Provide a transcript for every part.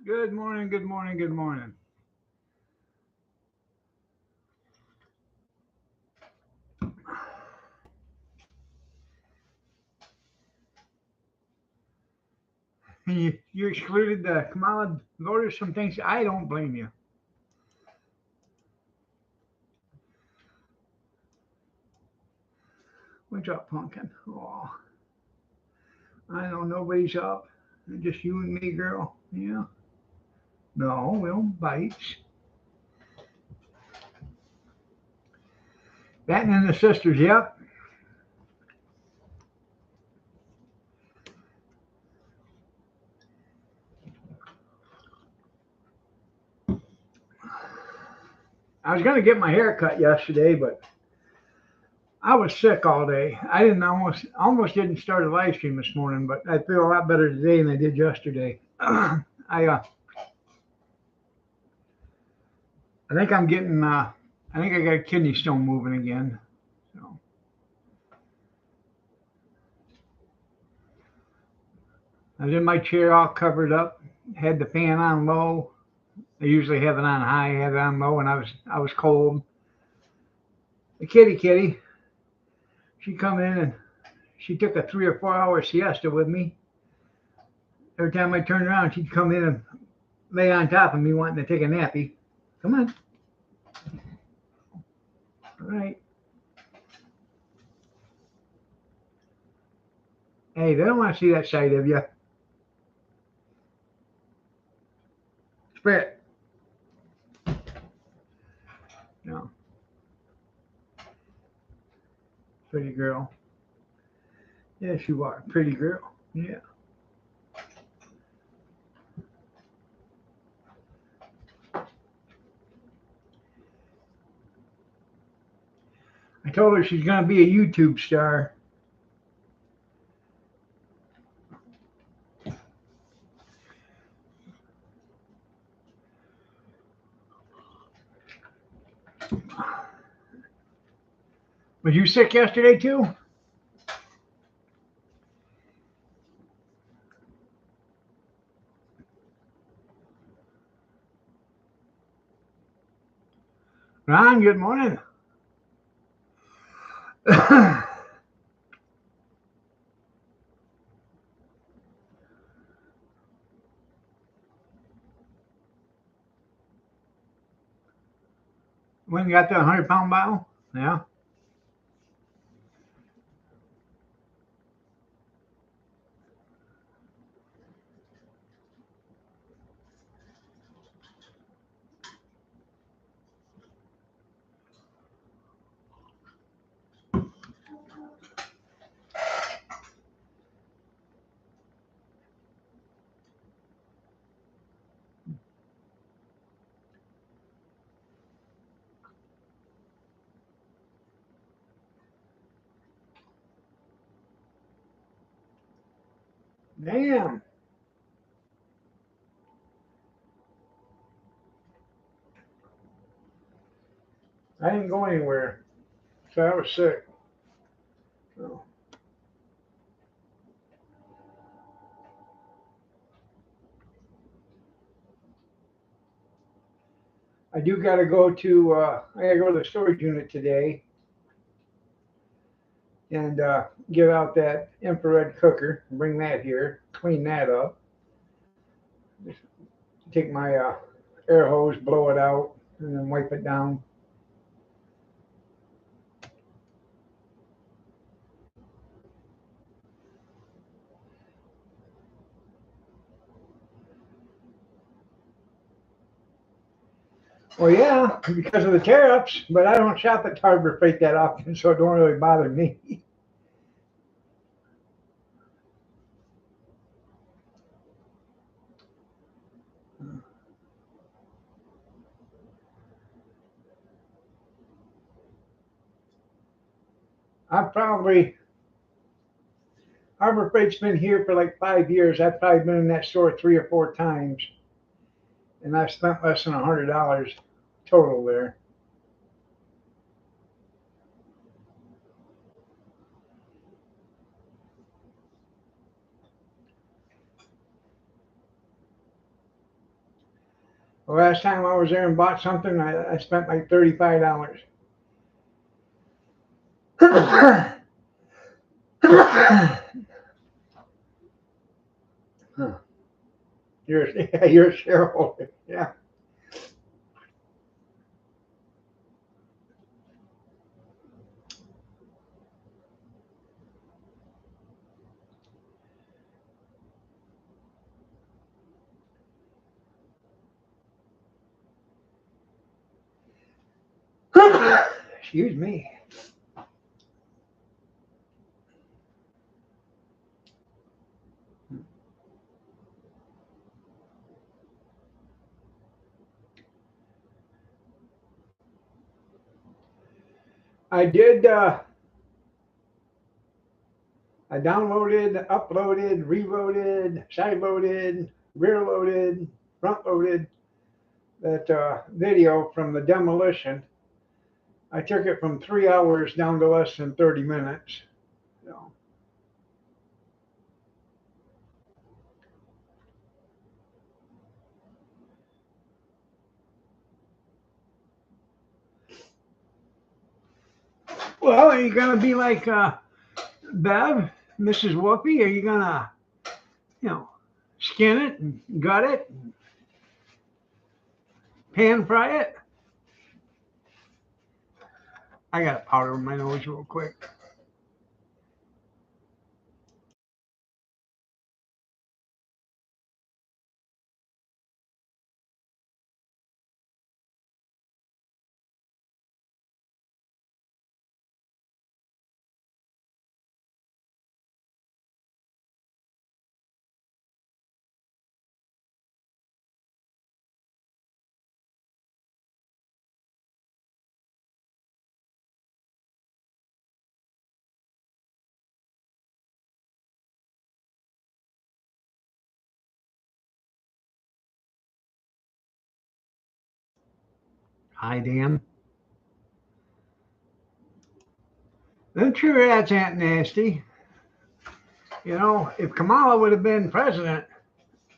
Good morning, good morning, good morning. You excluded the Kamala voters from things. I don't blame you. What's up, Pumpkin? Oh, I know nobody's up. Just you and me, girl. Yeah. No, we don't bite. That and then the sisters. Yep. I was gonna get my hair cut yesterday, but I was sick all day. I didn't almost didn't start a live stream this morning, but I feel a lot better today than I did yesterday. I think I'm getting. I think I got a kidney stone moving again. So I was in my chair all covered up, had the fan on low. I usually have it on high, had it on low, and I was cold. The kitty, she come in and she took a 3 or 4 hour siesta with me. Every time I turned around, she'd come in and lay on top of me, wanting to take a nappy. Come on, all right. Hey, they don't want to see that side of you. Spit. No, pretty girl. Yes, you are, pretty girl. Yeah. I told her she's gonna be a YouTube star. Was you sick yesterday too? Ron, good morning. When you got the 100 pound bottle? Yeah. Damn. I didn't go anywhere. So I was sick. So I do gotta go to I gotta go to the storage unit today and get out that infrared cooker, bring that here, clean that up, just take my air hose, blow it out, and then wipe it down. Well, yeah, because of the tariffs, but I don't shop at Harbor Freight that often, so it don't really bother me. I've probably Harbor Freight's been here for like 5 years. I've probably been in that store 3 or 4 times, and I've spent less than $100 total there. The last time I was there and bought something, I spent like $35. Huh. You're a shareholder. Yeah. Excuse me. I did. I downloaded, uploaded, reloaded, side loaded, rear loaded, front loaded that video from the demolition. I took it from 3 hours down to less than 30 minutes. So, well, are you gonna be like Bev, Mrs. Whoopi? Are you gonna, you know, skin it and gut it, and pan fry it? I got to powder my nose real quick. Hi, Dan. Them true rats ain't nasty. You know, if Kamala would have been president,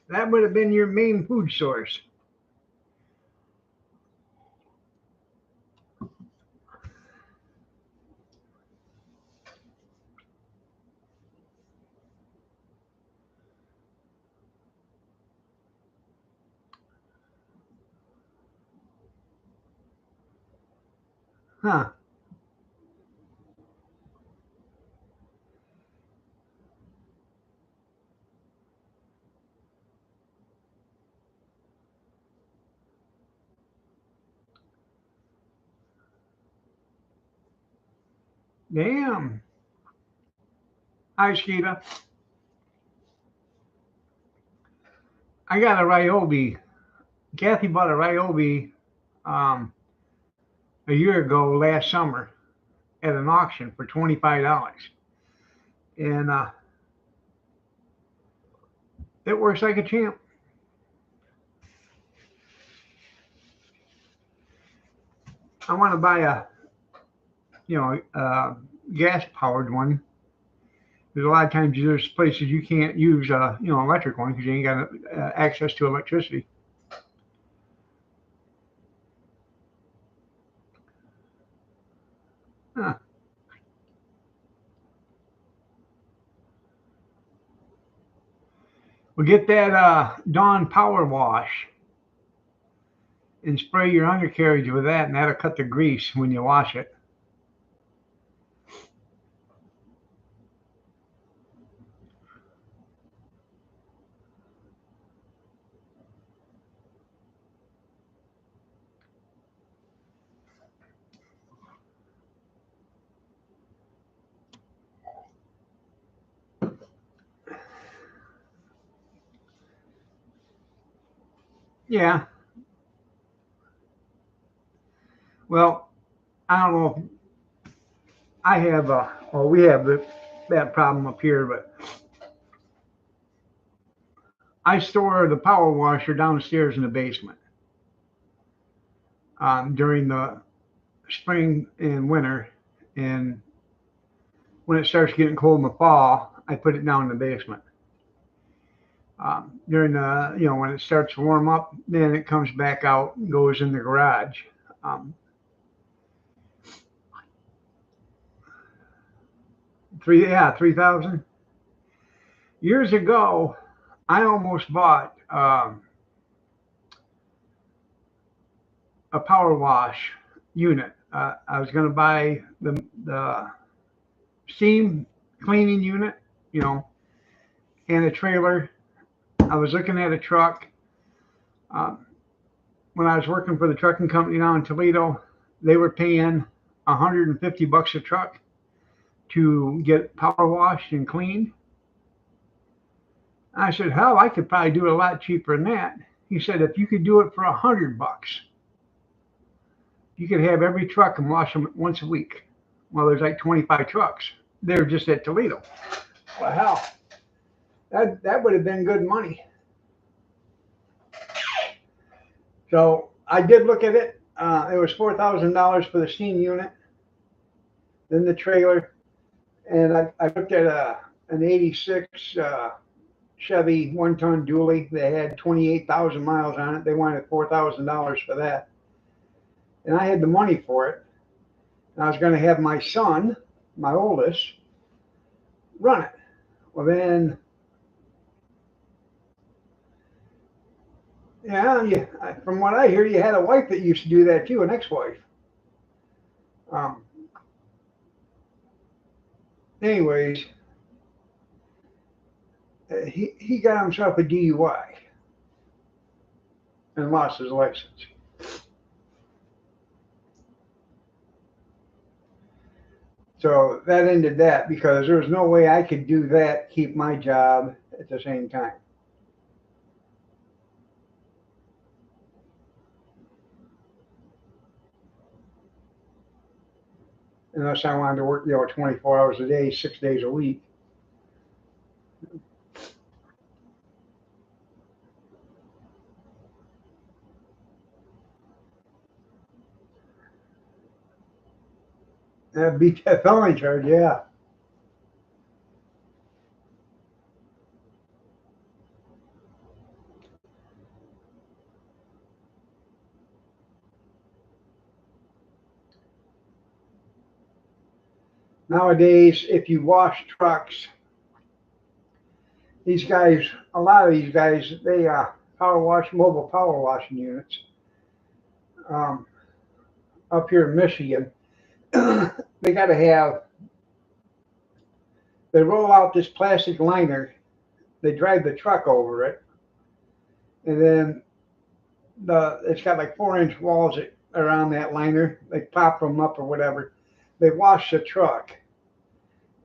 that would have been your main food source. Huh. Damn. Hi, Sheeta. I got a Ryobi. Kathy bought a Ryobi um, a year ago last summer at an auction for $25. And it works like a champ. I want to buy a, gas powered one. There's a lot of times there's places you can't use, electric one because you ain't got access to electricity. Huh. Well, get that Dawn Power Wash and spray your undercarriage with that, and that'll cut the grease when you wash it. Yeah. Well, I don't know. I have, well, we have that problem up here, but I store the power washer downstairs in the basement during the spring and winter. And when it starts getting cold in the fall, I put it down in the basement. During the, when it starts to warm up, then it comes back out and goes in the garage. Um, 3,000 years ago. I almost bought a power wash unit. I was going to buy the steam cleaning unit, you know, and a trailer. I was looking at a truck. Um, when I was working for the trucking company now in Toledo, they were paying $150 a truck to get power washed and cleaned. I said, hell, I could probably do it a lot cheaper than that. He said, if you could do it for $100, you could have every truck and wash them once a week. Well, there's like 25 trucks. They're just at Toledo. Well, hell, that would have been good money. So I did look at it. It was $4,000 for the steam unit, then the trailer, and I looked at an '86 Chevy one-ton dually that had 28,000 miles on it. They wanted $4,000 for that, and I had the money for it. And I was going to have my son, my oldest, run it. Well, then, yeah, from what I hear, you had a wife that used to do that too, an ex-wife. Um, anyways, he got himself a DUI and lost his license. So that ended that because there was no way I could do that, keep my job at the same time. Unless I wanted to work, 24 hours a day, 6 days a week. That'd be a felony charge, yeah. Nowadays, if you wash trucks, these guys, a lot of these guys, they mobile power washing units. Um, Up here in Michigan, they got to have, they roll out this plastic liner, they drive the truck over it, and then it's got like 4-inch walls around that liner. They pop them up or whatever. They wash the truck,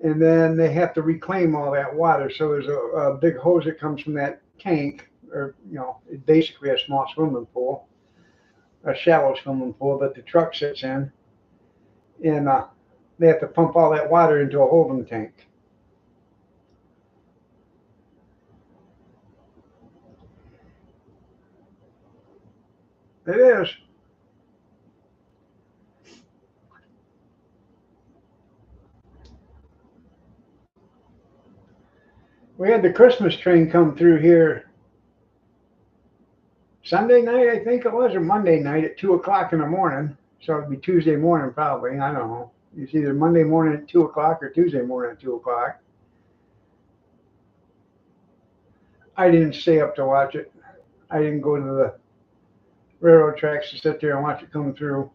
and then they have to reclaim all that water. So there's a big hose that comes from that tank, or it's basically a small swimming pool, a shallow swimming pool that the truck sits in, and they have to pump all that water into a holding tank. It is. We had the Christmas train come through here Sunday night, I think it was, or Monday night at 2 o'clock in the morning. So it'd be Tuesday morning probably. I don't know. It's either Monday morning at 2 o'clock or Tuesday morning at 2 o'clock. I didn't stay up to watch it. I didn't go to the railroad tracks to sit there and watch it come through.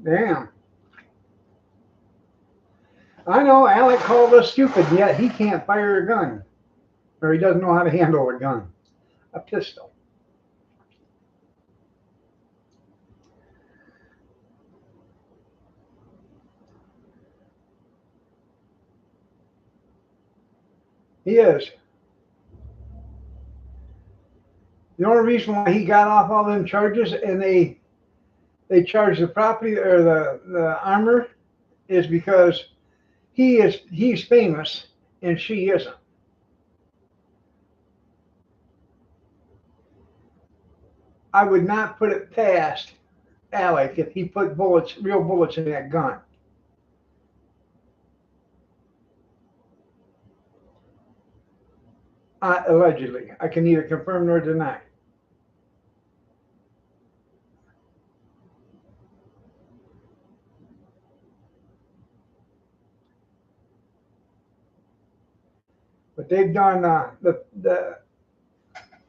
Damn. I know Alec called us stupid, yet he can't fire a gun. Or he doesn't know how to handle a gun. A pistol. He is. The only reason why he got off all them charges and they charged the property or the armor is because he's famous and she isn't. I would not put it past Alec if he put bullets, real bullets in that gun. Allegedly. I can neither confirm nor deny. But they've done the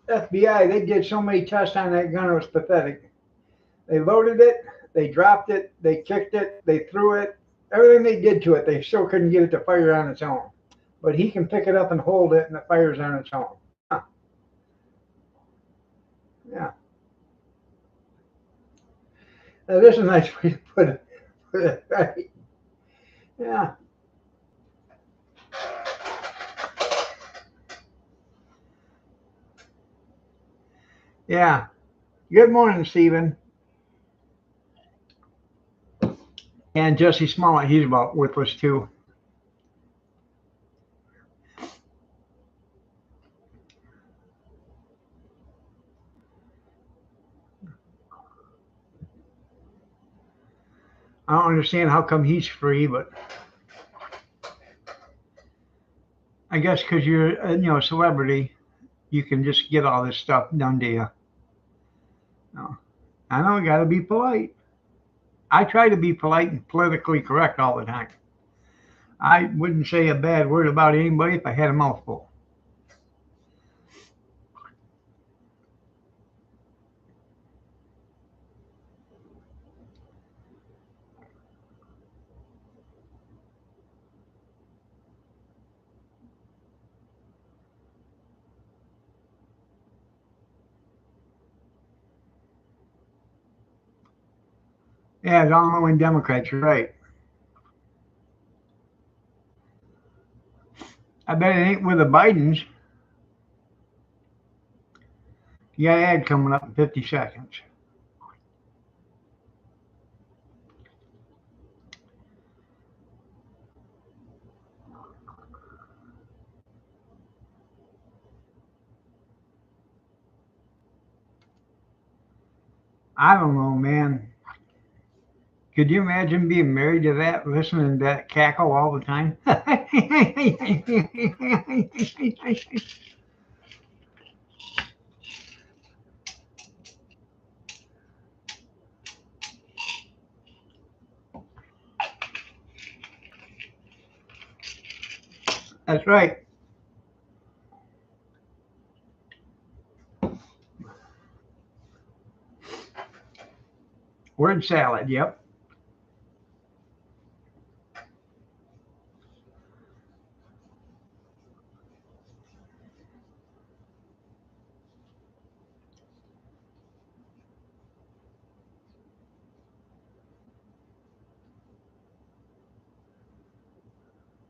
FBI. They did so many tests on that gun; it was pathetic. They loaded it, they dropped it, they kicked it, they threw it. Everything they did to it, they still couldn't get it to fire on its own. But he can pick it up and hold it, and it fires on its own. Huh. Yeah. Now, this is a nice way to put it, right? Yeah. Yeah. Good morning, Stephen. And Jesse Smollett, he's about worthless too. I don't understand how come he's free, but I guess because you're a celebrity, you can just get all this stuff done to you. No. I know you got to be polite. I try to be polite and politically correct all the time. I wouldn't say a bad word about anybody if I had a mouthful. Yeah, it's all knowing Democrats, you're right. I bet it ain't with the Bidens. You got an ad coming up in 50 seconds. I don't know, man. Could you imagine being married to that, listening to that cackle all the time? That's right. Word salad, yep.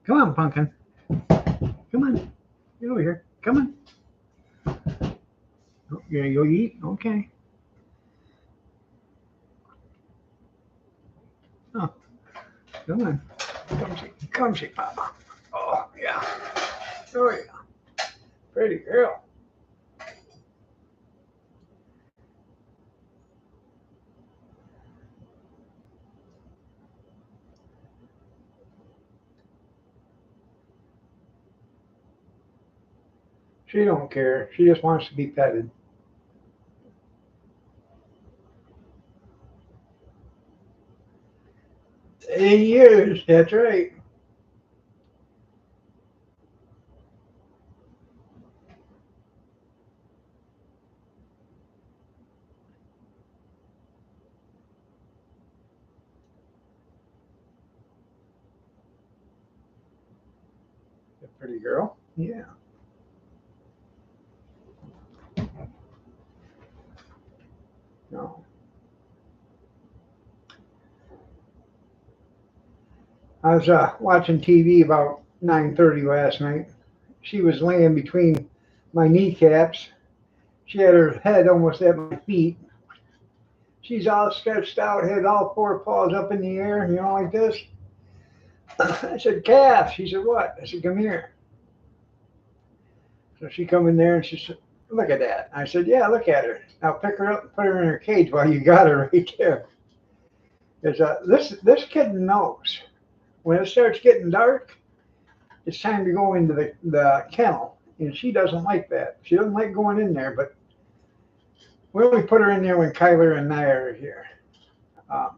Come on, pumpkin. Come on. Get over here. Come on. Oh, yeah, you'll eat? Okay. Oh, come on. Come see, Papa. Oh, yeah. Oh, yeah. Pretty girl. She don't care. She just wants to be petted. 8 years. That's right. A pretty girl. Yeah. No. I was watching TV about 9:30 last night. She was laying between my kneecaps. She had her head almost at my feet. She's all stretched out, had all four paws up in the air, like this. I said, calf. She said, what? I said, come here. So she come in there and she said, look at that. I said, yeah, look at her. Now pick her up and put her in her cage while you got her right there. Because this kid knows when it starts getting dark, it's time to go into the kennel. And she doesn't like that. She doesn't like going in there, but we only put her in there when Kyler and I are here. Um,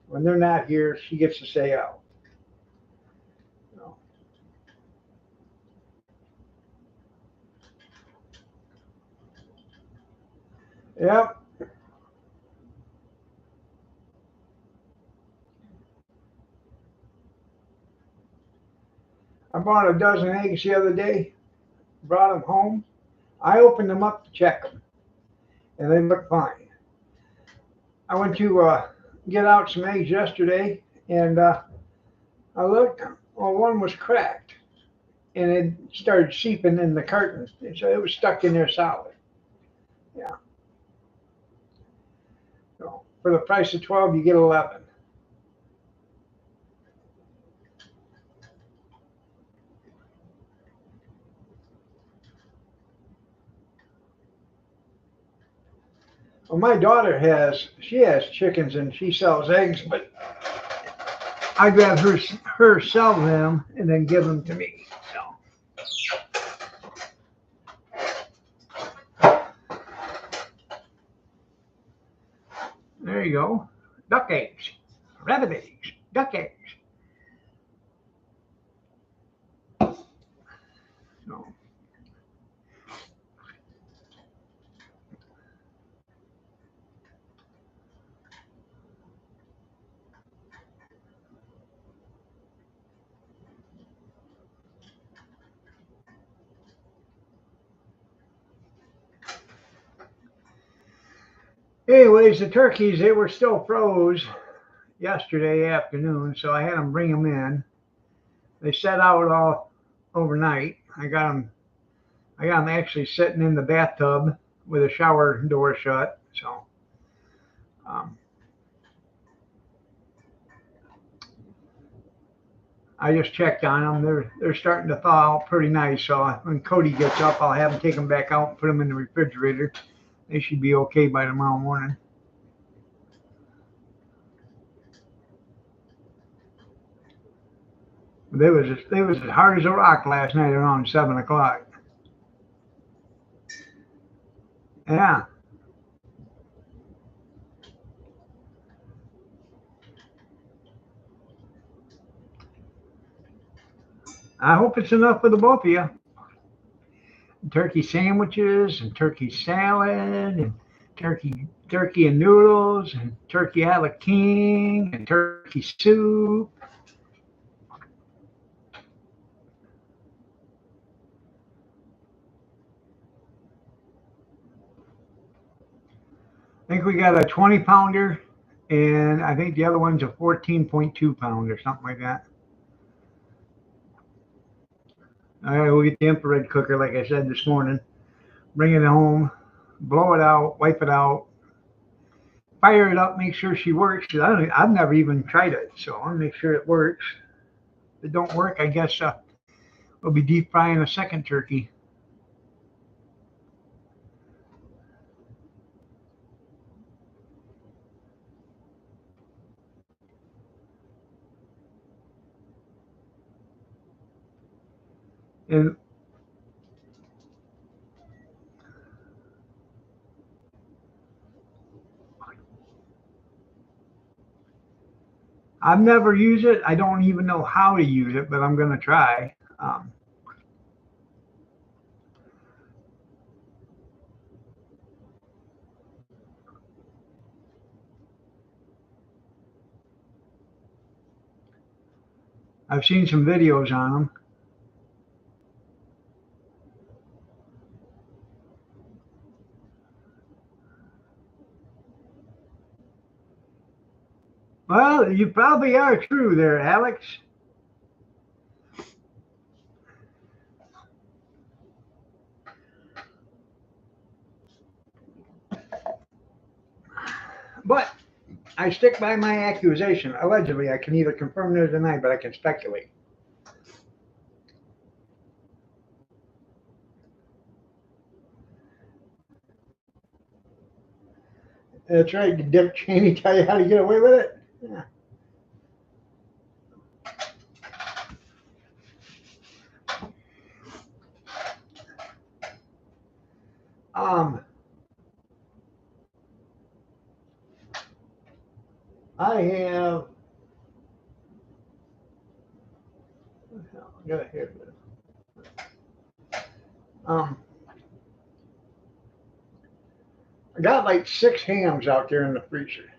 when they're not here, she gets to stay out. So, yeah, I bought a dozen eggs the other day, brought them home. I opened them up to check them, and they look fine. I went to get out some eggs yesterday, and I looked. Well, one was cracked, and it started seeping in the carton, so it was stuck in there solid. Yeah. So for the price of 12, you get 11. Well, my daughter has chickens and she sells eggs, but I'd rather her sell them and then give them to me. So there you go. Duck eggs, rabbit eggs, duck eggs. So, anyways, the turkeys they were still froze yesterday afternoon, so I had them bring them in. They set out all overnight. I got them actually sitting in the bathtub with a shower door shut. So um, I just checked on them. They're starting to thaw out pretty nice. So when Cody gets up, I'll have him take them back out and put them in the refrigerator. They should be okay by tomorrow morning. They was as hard as a rock last night around 7 o'clock. Yeah, I hope it's enough for the both of you. Turkey sandwiches and turkey salad and turkey and noodles and turkey a la king and turkey soup. I think we got a 20 pounder and I think the other one's a 14.2 pound or something like that. All right, we'll get the infrared cooker like I said this morning. Bring it home, blow it out, wipe it out, fire it up, make sure she works. I've never even tried it, so I want to make sure it works. If it don't work, I guess we'll be deep frying a second turkey. And I've never used it. I don't even know how to use it, but I'm going to try. I've seen some videos on them. Well, you probably are true there, Alex. But I stick by my accusation. Allegedly, I can either confirm or deny, but I can speculate. That's right. Did Dick Cheney tell you how to get away with it? Yeah. Um, I have. I got here. Um, I got like 6 hams out there in the freezer.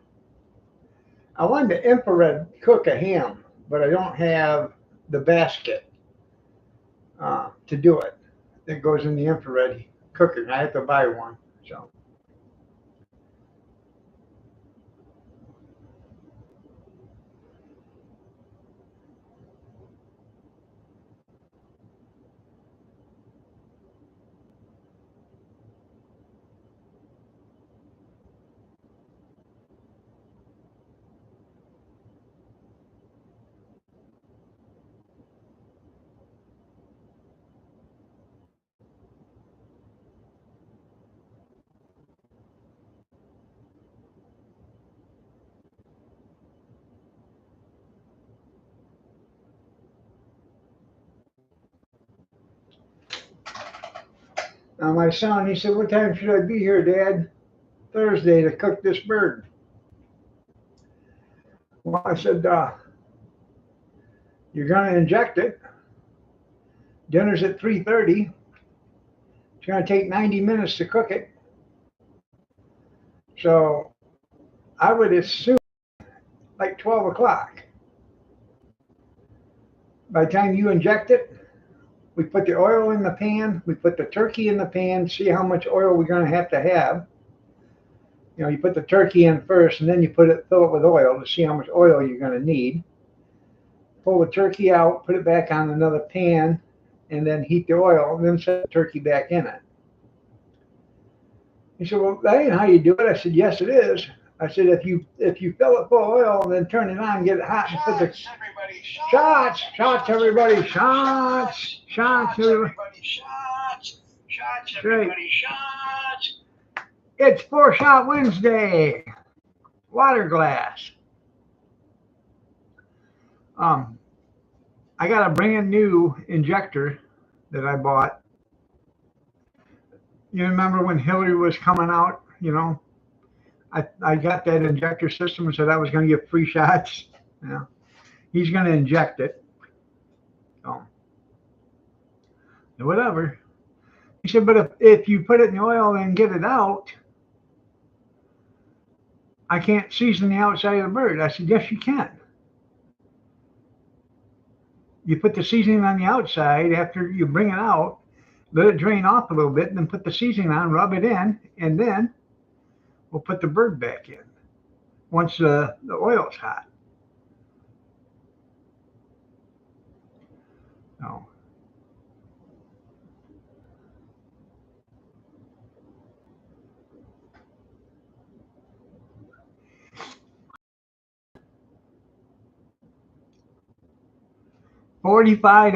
I wanted to infrared cook a ham, but I don't have the basket to do it. That goes in the infrared cooker. I have to buy one. So now my son, he said, "What time should I be here, Dad? Thursday to cook this bird." Well, I said, "You're going to inject it. Dinner's at 3:30. It's going to take 90 minutes to cook it. So I would assume like 12 o'clock. By the time you inject it, we put the oil in the pan, we put the turkey in the pan, see how much oil we're going to have. You know, you put the turkey in first, and then you fill it with oil to see how much oil you're going to need. Pull the turkey out, put it back on another pan, and then heat the oil, and then set the turkey back in it." He said, "Well, that ain't how you do it." I said, "Yes, it is." I said, if you fill it full of oil and then turn it on, get it hot, and put the shots, everybody, shots, everybody, shots, everybody, shots. It's 4-Shot Wednesday. Water glass. Um, I got a brand new injector that I bought. You remember when Hillary was coming out? You know, I got that injector system and said I was going to get free shots. You know, he's going to inject it. So, whatever. He said, "But if you put it in the oil and get it out, I can't season the outside of the bird." I said, "Yes, you can. You put the seasoning on the outside after you bring it out, let it drain off a little bit, and then put the seasoning on, rub it in, and then we'll put the bird back in once the oil's hot." So, 45.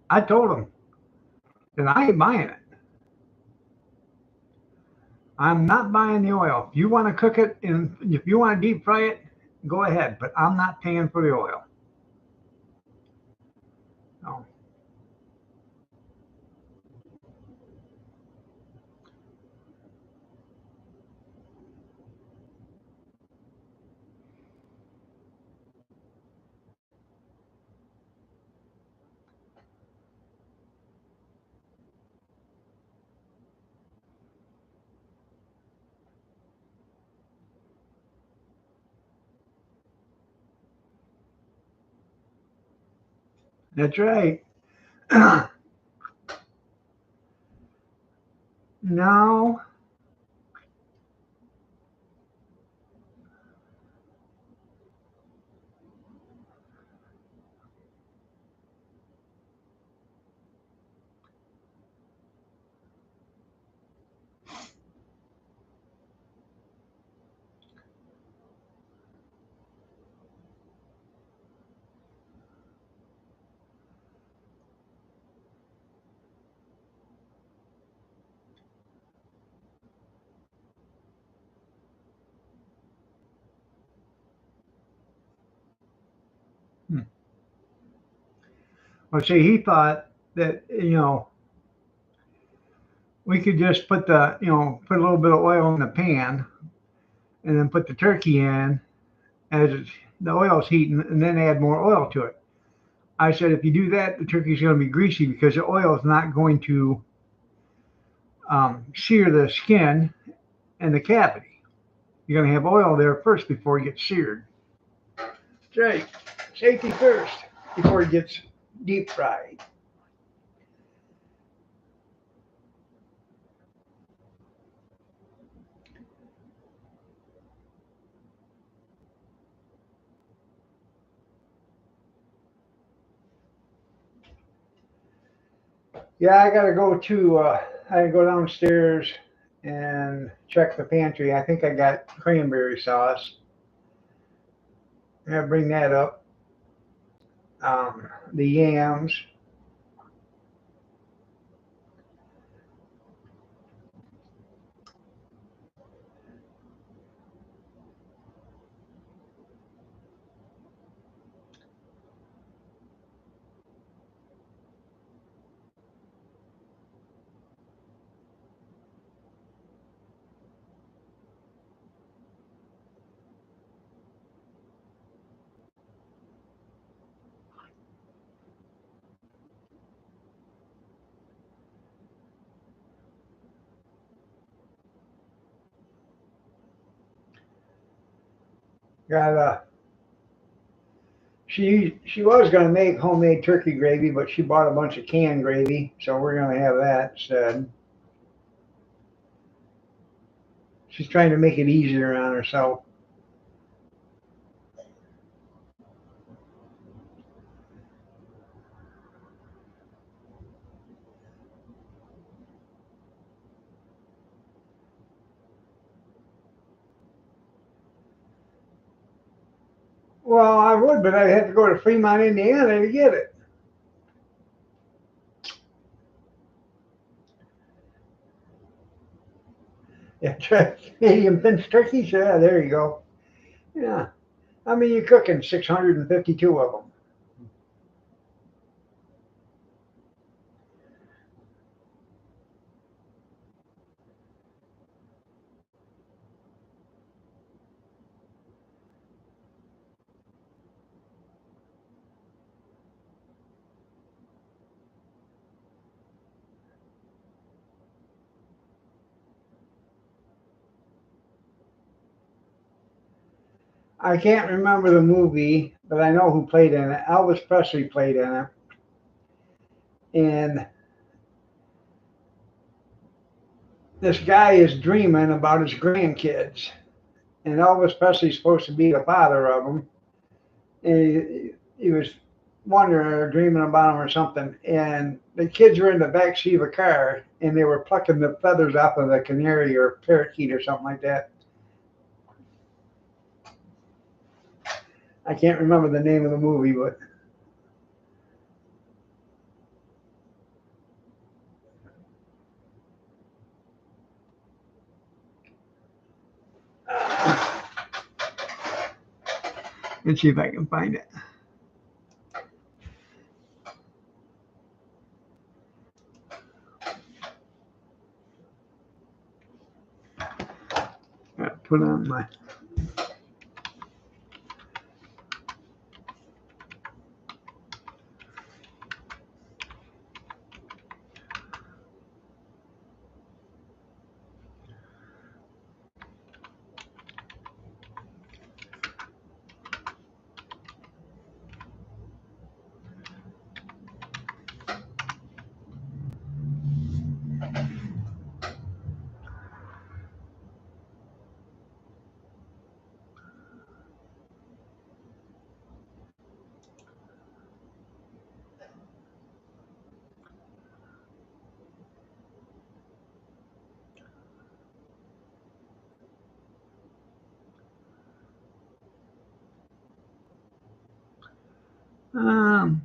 I told him that I ain't buying it. I'm not buying the oil. If you want to cook it and if you want to deep fry it, go ahead, but I'm not paying for the oil. So, that's right. No, Well, see, he thought that, we could just put put a little bit of oil in the pan and then put the turkey in as the oil's heating and then add more oil to it. I said, if you do that, the turkey's going to be greasy because the oil is not going to sear the skin and the cavity. You're going to have oil there first before it gets seared. That's right. Safety first before it gets deep fried. Yeah, I gotta go downstairs and check the pantry. I think I got cranberry sauce. I gotta bring that up. The yams. Got she was gonna make homemade turkey gravy, but she bought a bunch of canned gravy, so we're gonna have that instead. She's trying to make it easier on herself. Well, I would, but I'd have to go to Fremont, Indiana to get it. Yeah, try medium pinch turkeys. Yeah, there you go. Yeah, I mean you're cooking 652 of them. I can't remember the movie, but I know who played in it. Elvis Presley played in it, and this guy is dreaming about his grandkids, and Elvis Presley's supposed to be the father of them, and he was wondering or dreaming about them or something, and the kids were in the back seat of a car, and they were plucking the feathers off of the canary or parakeet or something like that. I can't remember the name of the movie, but let's see if I can find it. Put on my. Um,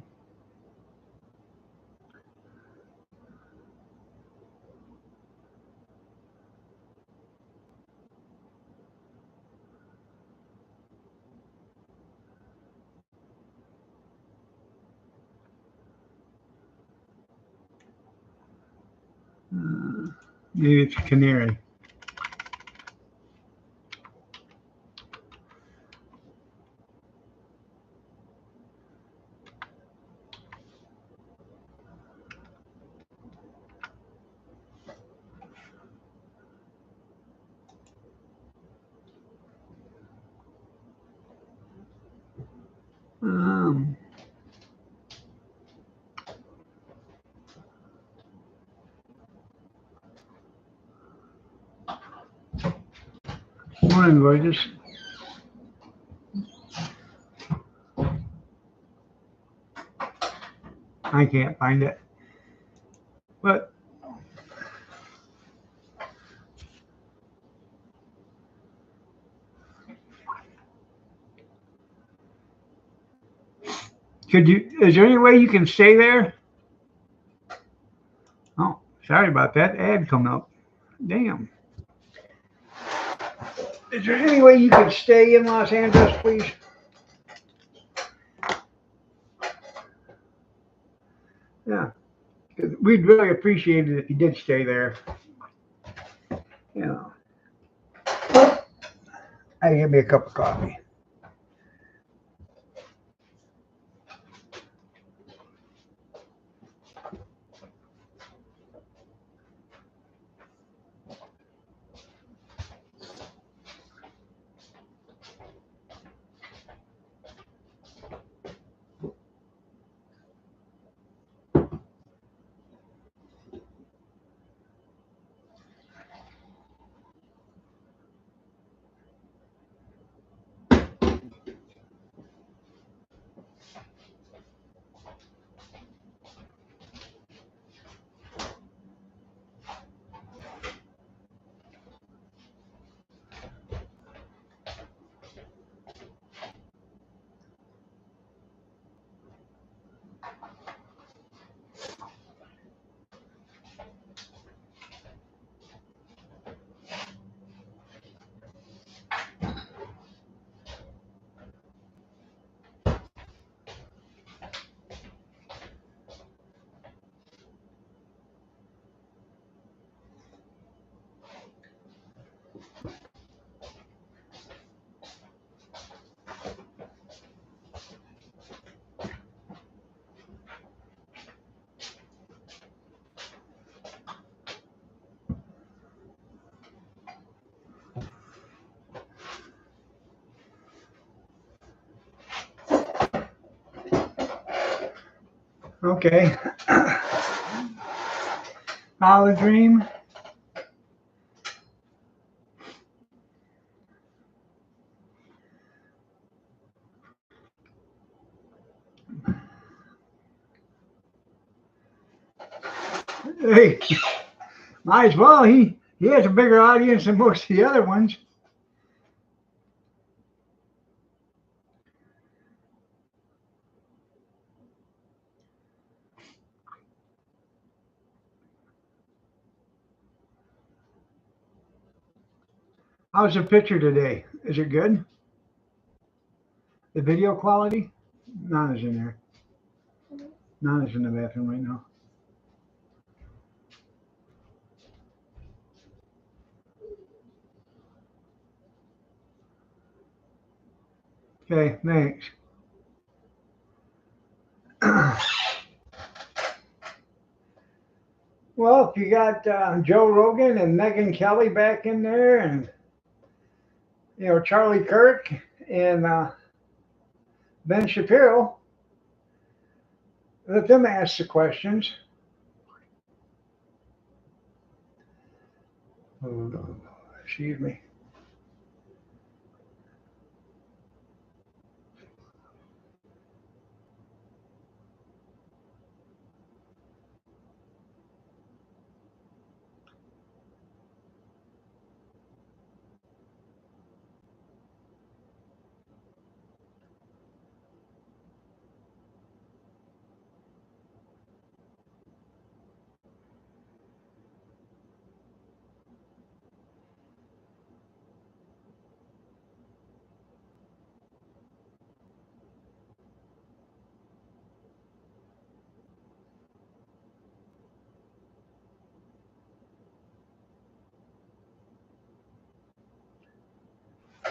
Maybe it's a canary. Um, Morning, gorgeous. I can't find it. But is there any way you can stay there? Oh, sorry about that. Ad coming up. Damn. Is there any way you could stay in Los Angeles, please? Yeah. 'Cause we'd really appreciate it if you did stay there. You know. Hey, give me a cup of coffee. Okay. Follow the dream. Hey, might as well. He has a bigger audience than most of the other ones. How's the picture today? Is it good? The video quality? Nana's in there. Nana's in the bathroom right now. Okay, thanks. Well, if you got Joe Rogan and Megyn Kelly back in there, and Charlie Kirk and Ben Shapiro, let them ask the questions. Oh, excuse me.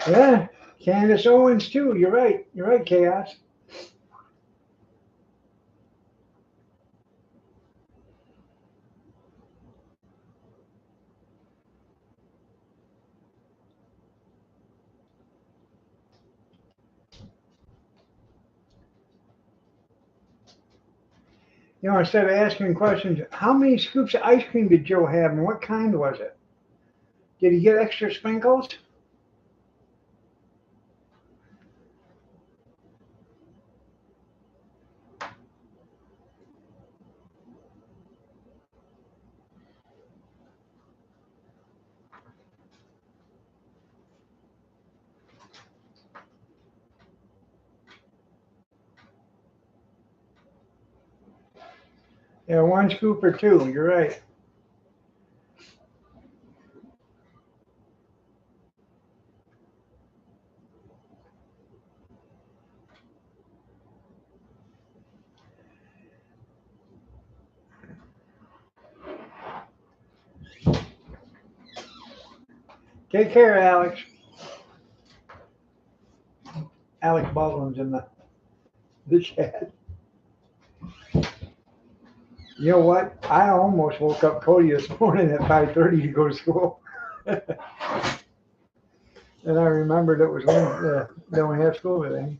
Yeah, Candace Owens too. You're right. You're right, Chaos. You know, instead of asking questions, how many scoops of ice cream did Joe have and what kind was it? Did he get extra sprinkles? Yeah, one scoop or two. You're right. Take care, Alex. Alex Baldwin's in the chat. You know what? I almost woke up Cody this morning at 5:30 to go to school. And I remembered it was when they don't have school today.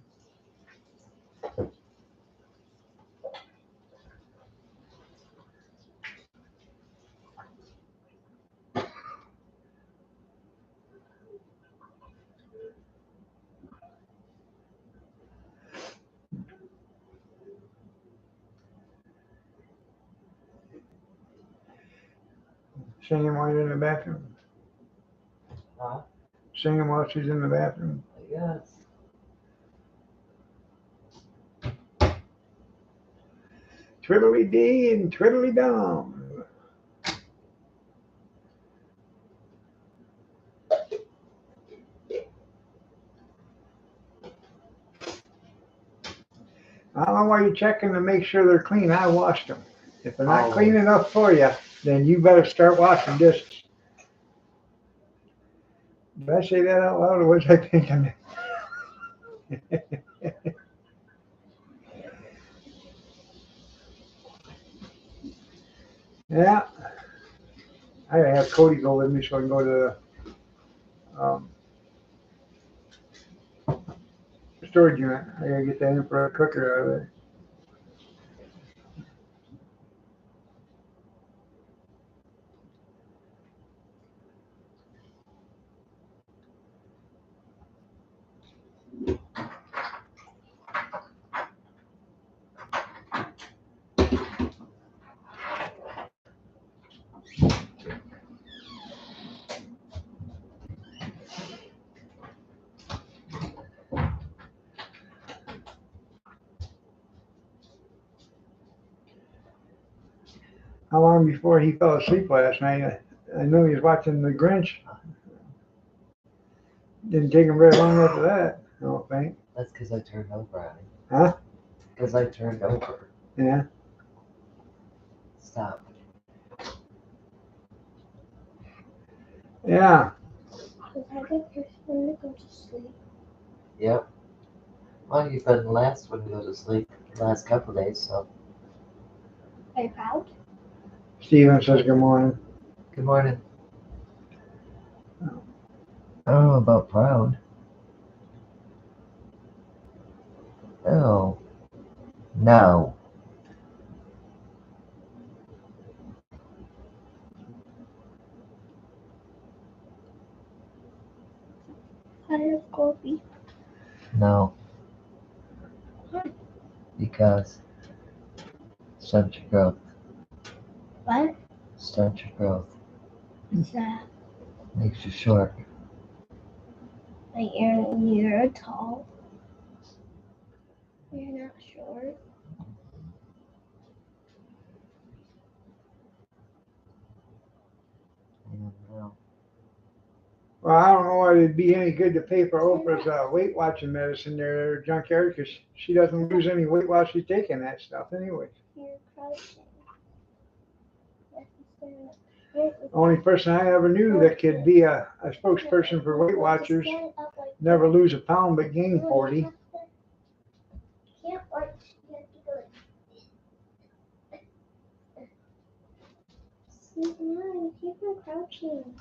Singing while you're in the bathroom. Huh? Singing while she's in the bathroom. Yes. Twiddly dee and twiddly dum. I don't know why you're checking to make sure they're clean. I washed them. If they're not clean enough for you, then you better start washing dishes. Did I say that out loud or was I thinking? Yeah. I gotta have Cody go with me so I can go to the storage unit. I gotta get that infrared cooker out of there. How long before he fell asleep last night? I knew he was watching The Grinch. Didn't take him very long after that, I don't think. That's because I turned over on him. Huh? Because I turned over. Yeah. Stop. Yeah. Was I the first one to go to sleep? Yep. Well, you've been the last one to go to sleep the last couple days, so. Are you proud? Steven says good morning. Good morning. I don't know about proud. Oh. No. I have coffee. No. Why? Because stunts your growth. What? Stunts your growth. What's that? Makes you short. Like you're tall. You're not short. I don't know. Well, I don't know why it'd be any good to pay for Oprah's Weight Watching medicine there, junkyard, because she doesn't lose any weight while she's taking that stuff anyway. You're crouching. That's instead of Only person I ever knew that could be a spokesperson for Weight Watchers, never lose a pound but gain 40. Can't watch. You have to go. Sweet nine, keep her crouching.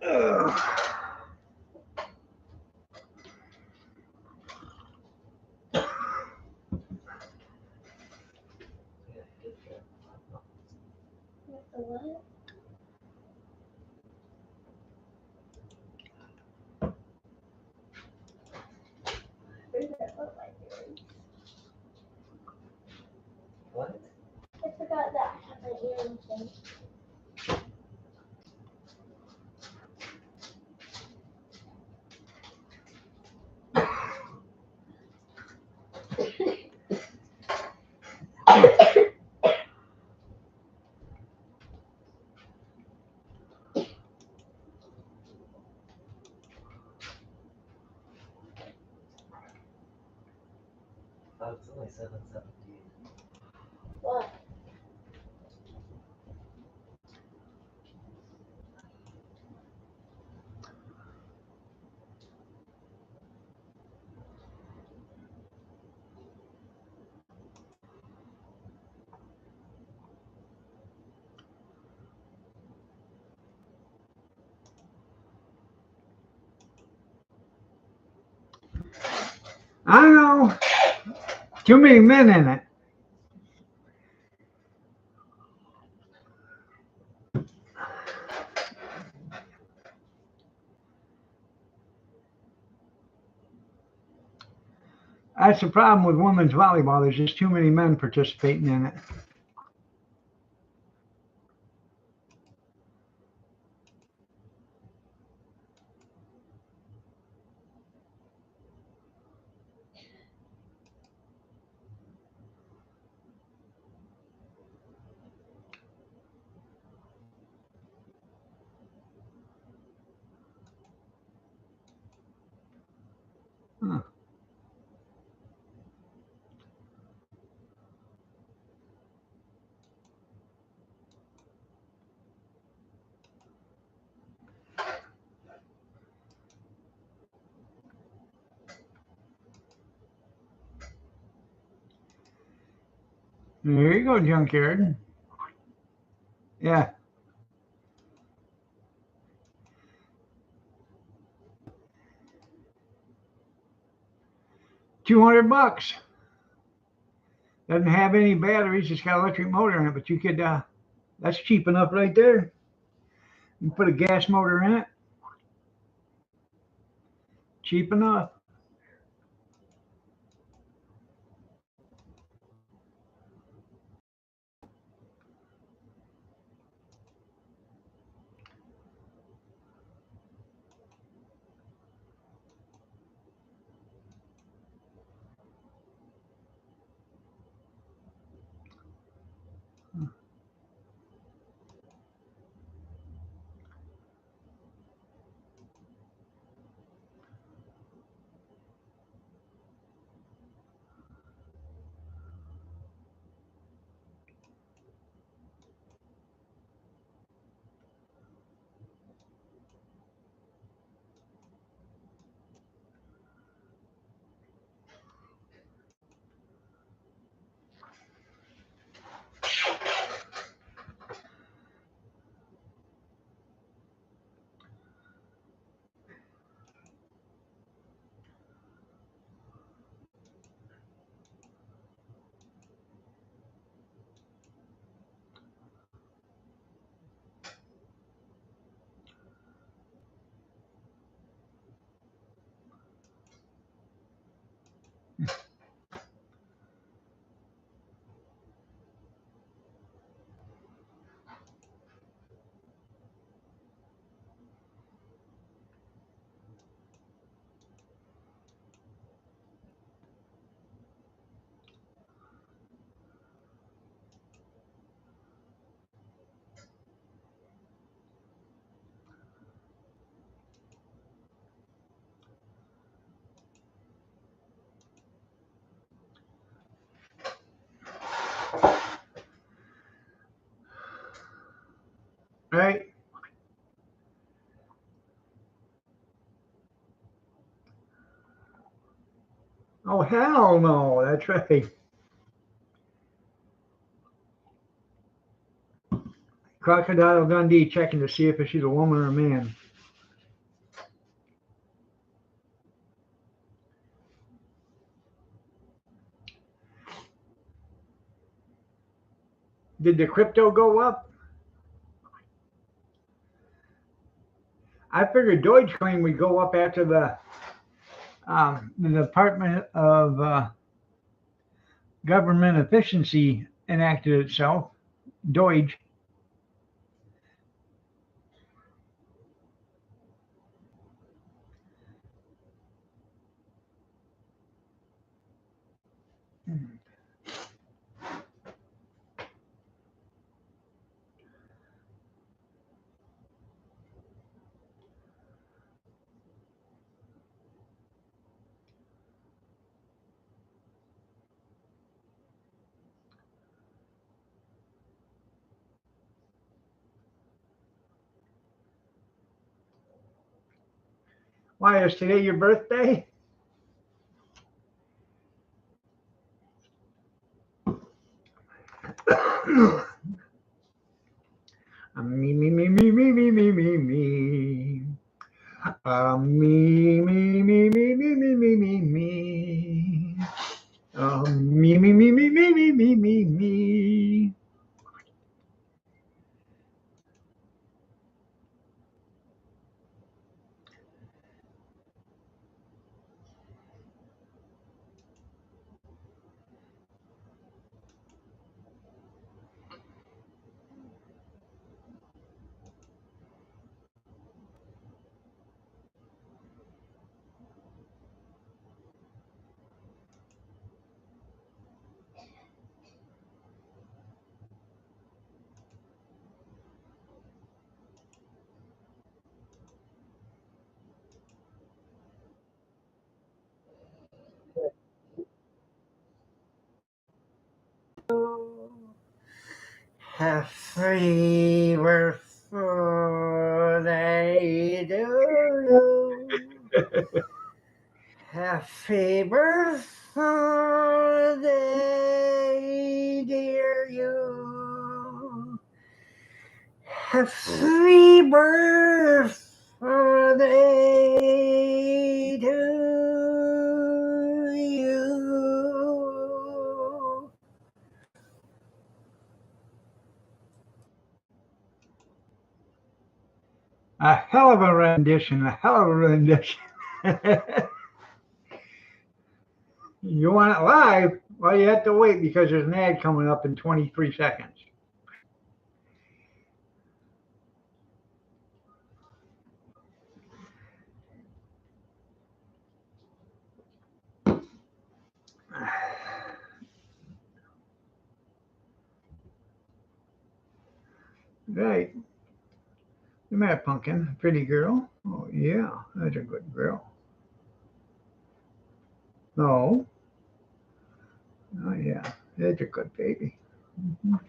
Ugh. What the what? What does that look like, dude? What? I forgot that I have an earring thing. Oh, it's only 7:17. What? I don't know. Too many men in it. That's the problem with women's volleyball. There's just too many men participating in it. Huh. There you go, junkyard. Yeah. 200 bucks. Doesn't have any batteries. It's got an electric motor in it, but you could, that's cheap enough right there. You put a gas motor in it. Cheap enough. Oh, hell no. That's right. Crocodile Dundee checking to see if she's a woman or a man. Did the crypto go up? I figured Dogecoin would go up after the Department of Government Efficiency enacted itself. Doge. Why is today your birthday? Me, me, me, me, me, me, me, me, me. Me, me, me, me, me, me, me, me, me. Me, me, me, me, me, me, me, me, me. Happy birthday to you. Happy birthday, dear you. Happy birthday to you. A hell of a rendition. A hell of a rendition. You want it live? Well, you have to wait because there's an ad coming up in 23 seconds. Right. You met Pumpkin, pretty girl. Oh, yeah, that's a good girl. No. Oh, yeah, that's a good baby. Mhm.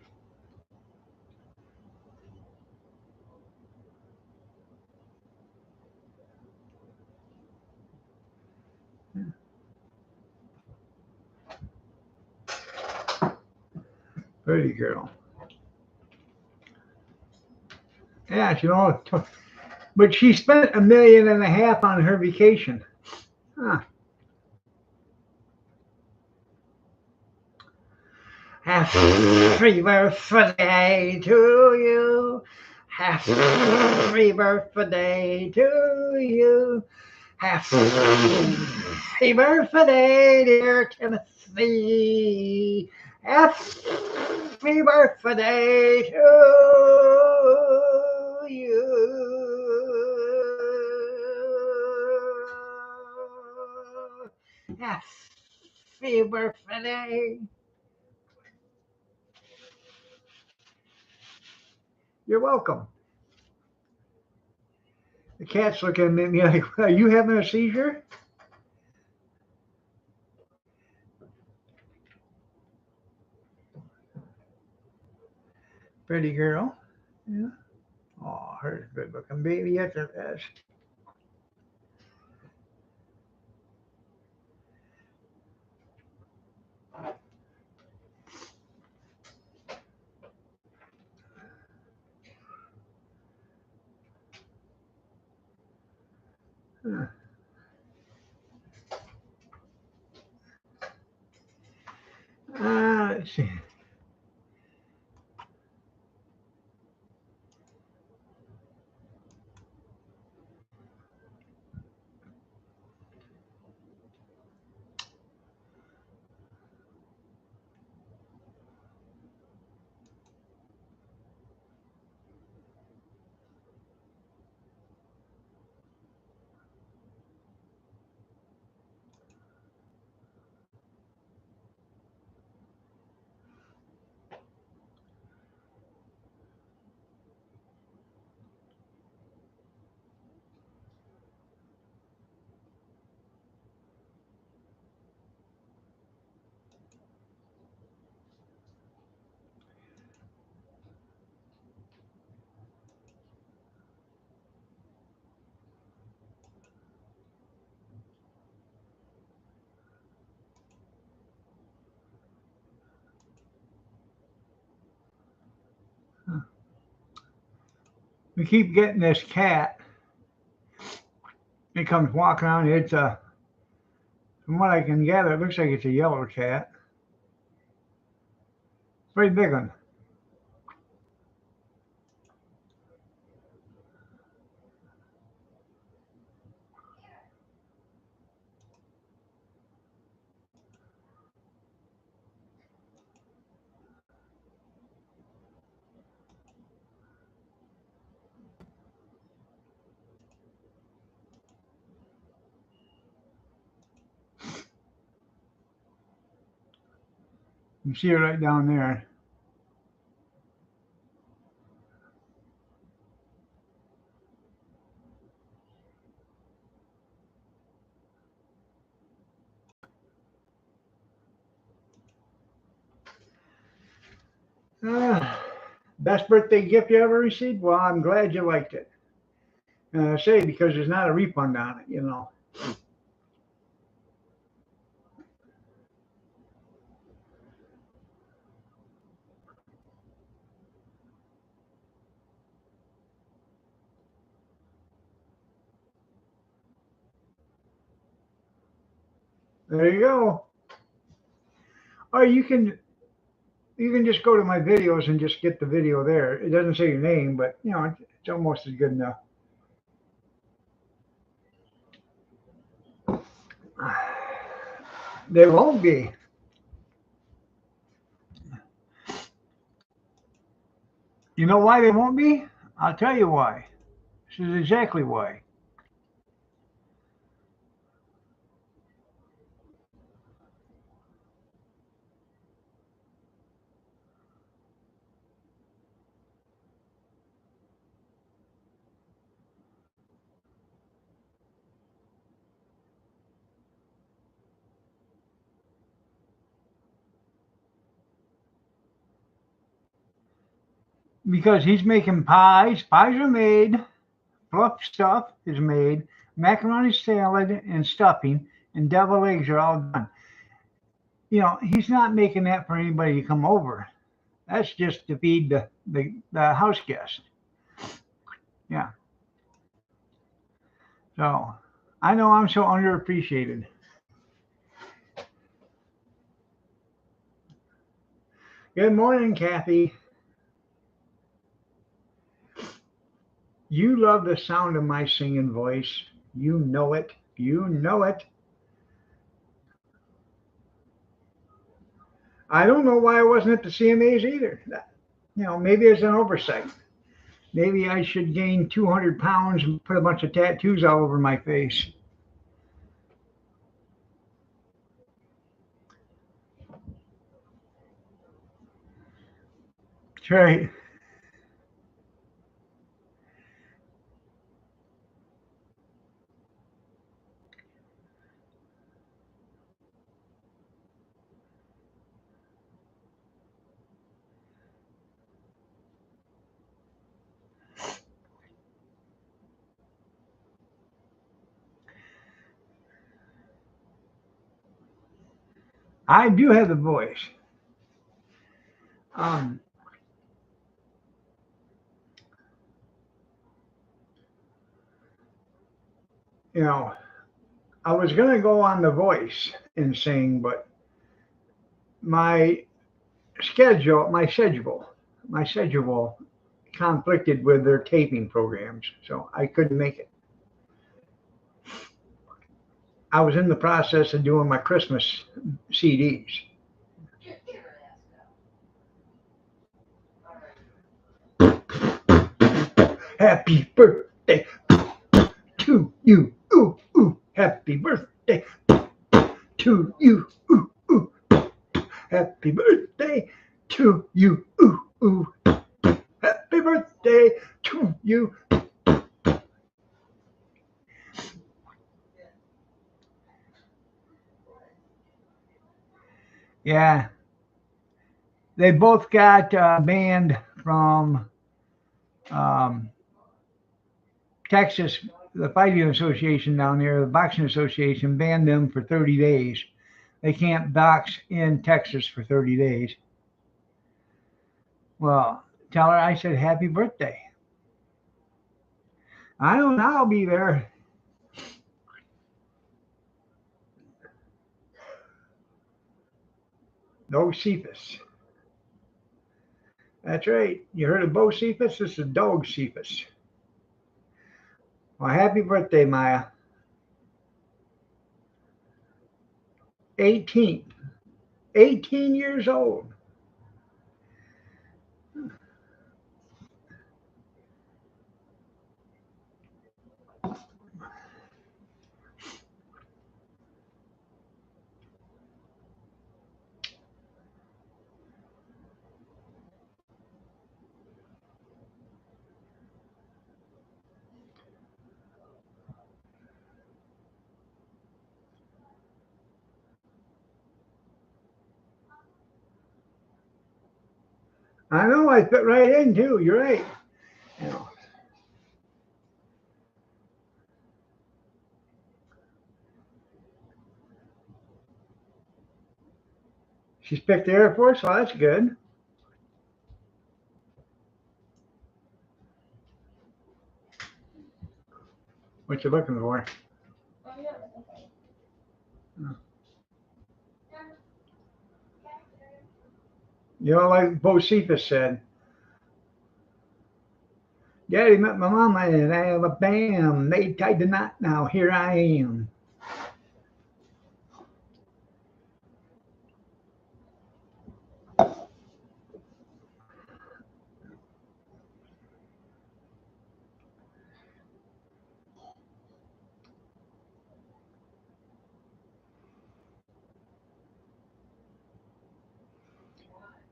Pretty girl. Yeah, but she spent $1.5 million on her vacation. Huh. Happy birthday to you. Happy birthday to you. Happy birthday, dear Timothy. Happy birthday to you. Happy birthday. You're welcome. The cat's looking at me like, are you having a seizure? Pretty girl. Yeah. Oh, her good looking baby at the best. Let's see. We keep getting this cat. It comes walking around. It's from what I can gather, it looks like it's a yellow cat. Pretty big one. You see her right down there. Uh, Best birthday gift you ever received? Well, I'm glad you liked it. Say because there's not a refund on it. There you go. Or you can just go to my videos and just get the video there. It doesn't say your name, but it's almost as good enough. They won't be. You know why they won't be? I'll tell you why. This is exactly why. Because he's making pies. Pies are made. Fluff stuff is made. Macaroni salad and stuffing and deviled eggs are all done. He's not making that for anybody to come over. That's just to feed the house guest. Yeah. So I know I'm so underappreciated. Good morning, Kathy. You love the sound of my singing voice. You know it. You know it. I don't know why I wasn't at the CMAs either. Maybe it's an oversight. Maybe I should gain 200 pounds and put a bunch of tattoos all over my face. That's right. I do have the voice. Um, you know, I was gonna go on The Voice and sing, but my my schedule conflicted with their taping programs, so I couldn't make it. I was in the process of doing my Christmas CDs. Happy birthday to you. Ooh, ooh. Happy birthday to you. Ooh, ooh. Happy birthday to you. Ooh, ooh. Happy birthday to you. Yeah, they both got banned from um, Texas. The Fighting Association down there, the Boxing Association, banned them for 30 days. They can't box in Texas for 30 days. Well, tell her I said happy birthday. I don't know, I'll be there. No Cephas. That's right. You heard of Bo Cephas? This is Dog Cephas. Well, happy birthday, Maya. 18. 18 years old. I know, I fit right in too. You're right. You know, she's picked the Air Force, well, that's good. What you looking for? I'm not looking for it. Oh. You know, like Bo Cephas said, Daddy met my mama in Alabama. They tied the knot. Now here I am.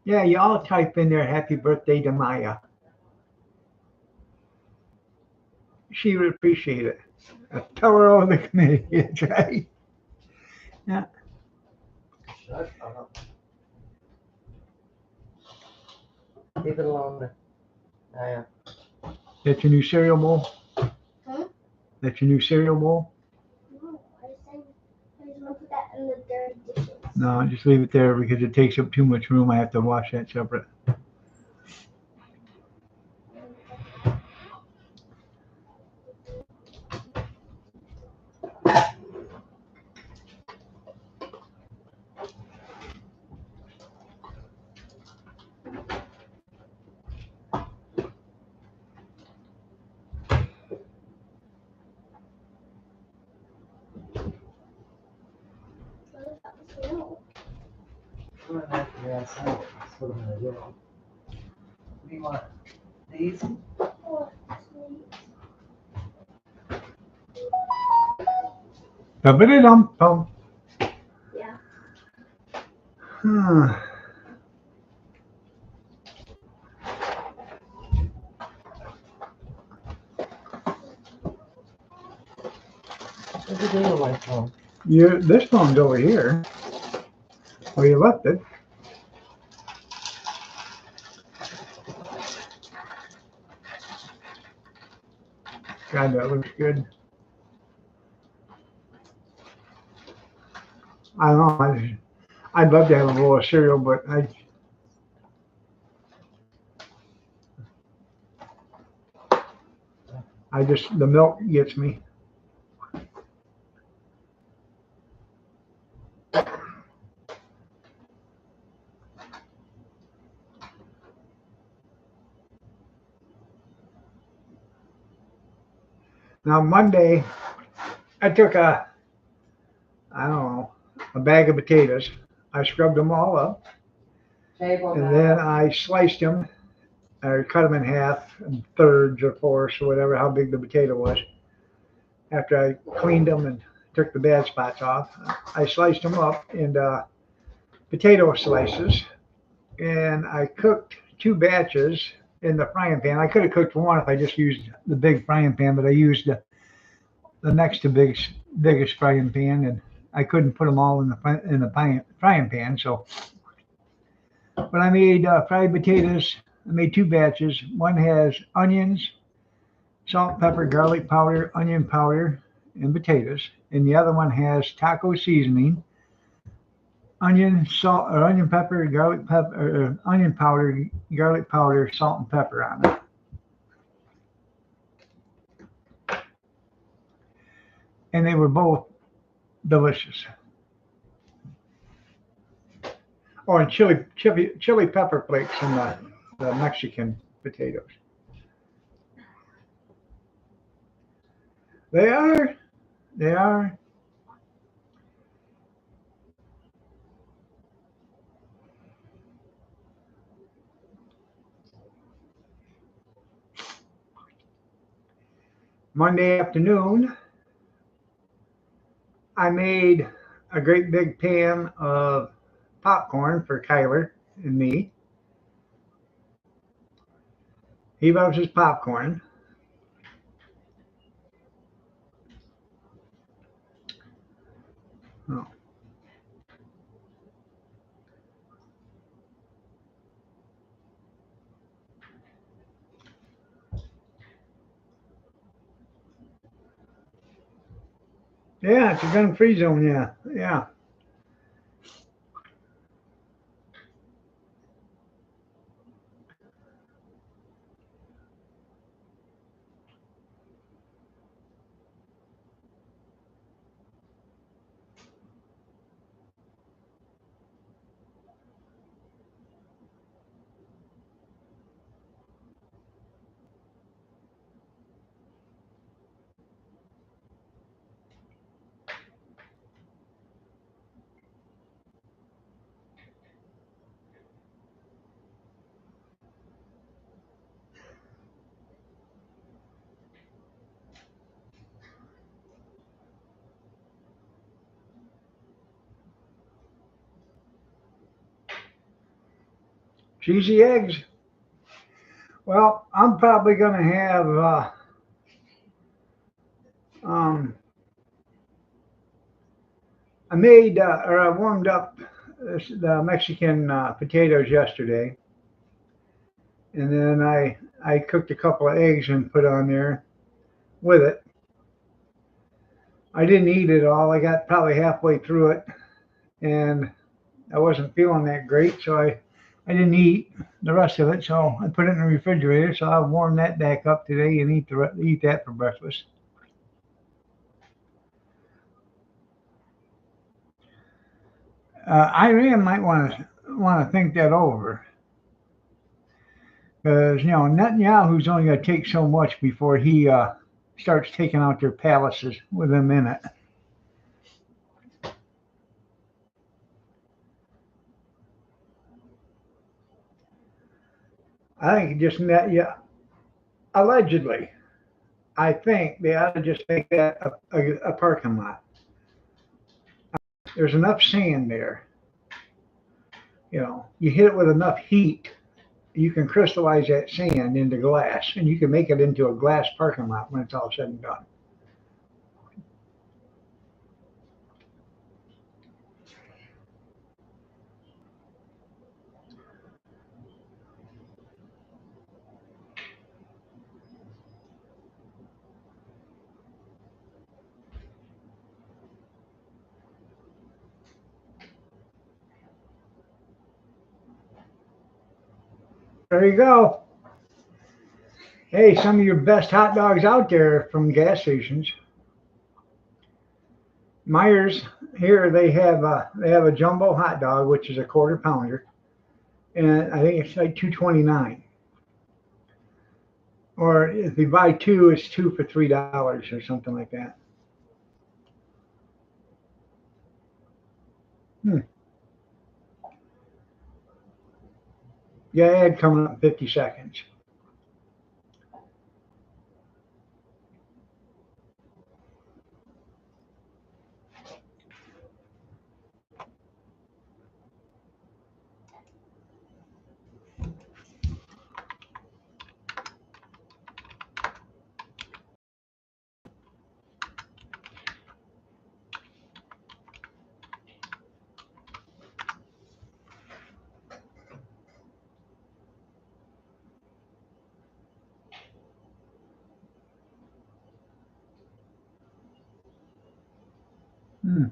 Yeah, you all type in there happy birthday to Maya. She would appreciate it. Tell her on the committee. That's right. Yeah. Shut up. Leave it alone. I That's your new cereal bowl? Huh? That's your new cereal bowl? No, I just want to put that in the dirty dishes. No, just leave it there because it takes up too much room. I have to wash that separate. What about the snow? I'm gonna have to be outside. That's what I'm gonna do. What do you want? These? Oh, sweet. Dum-ba-da-dum-bum. Yeah. Huh. What'd you do with my phone? This phone's over here where you left it. God, that looks good. I don't know. I'd love to have a bowl of cereal, but I just, the milk gets me. Now Monday, I took I don't know, a bag of potatoes. I scrubbed them all up, Table and that then up. I sliced them, or cut them in half, in thirds or fourths or whatever, how big the potato was. After I cleaned them and took the bad spots off, I sliced them up into potato slices, and I cooked 2 batches in the frying pan. I could have cooked one if I just used the big frying pan, but I used the next to biggest frying pan, and I couldn't put them all in the frying pan. So, but I made fried potatoes. I made 2 batches. One has onions, salt, pepper, garlic powder, onion powder, and potatoes, and the other one has taco seasoning, onion, salt, or onion pepper, garlic pepper, onion powder, garlic powder, salt, and pepper on it. And they were both delicious. Oh, and chili pepper flakes in the Mexican potatoes. They are, they are. Monday afternoon, I made a great big pan of popcorn for Kyler and me. He loves his popcorn. Oh. Yeah, it's a gun-free zone. Yeah, yeah. Cheesy eggs. Well, I'm probably gonna have um, I made or I warmed up the Mexican potatoes yesterday, and then I cooked a couple of eggs and put on there with it. I didn't eat it all. I got probably halfway through it, and I wasn't feeling that great, so I didn't eat the rest of it. So I put it in the refrigerator. So I'll warm that back up today and eat that for breakfast. Iran might want to think that over, because Netanyahu's only going to take so much before he starts taking out their palaces with them in it. I think just net, yeah, allegedly. I think they ought to just make that a parking lot. There's enough sand there. You hit it with enough heat, you can crystallize that sand into glass, and you can make it into a glass parking lot when it's all said and done. There you go. Hey, some of your best hot dogs out there from gas stations. Myers here they have a jumbo hot dog, which is a quarter pounder, and I think it's like $2.29. Or if you buy two, it's two for $3 or something like that. Hmm. Yeah, ad coming up in 50 seconds. Hmm.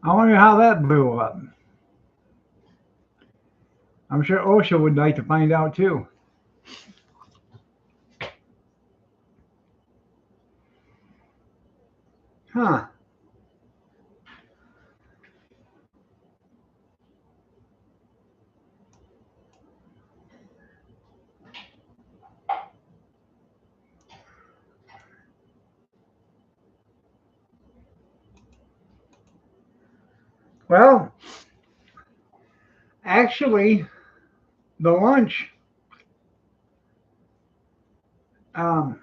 I wonder how that blew up. I'm sure OSHA would like to find out too. Huh. Well, actually, the lunch, um,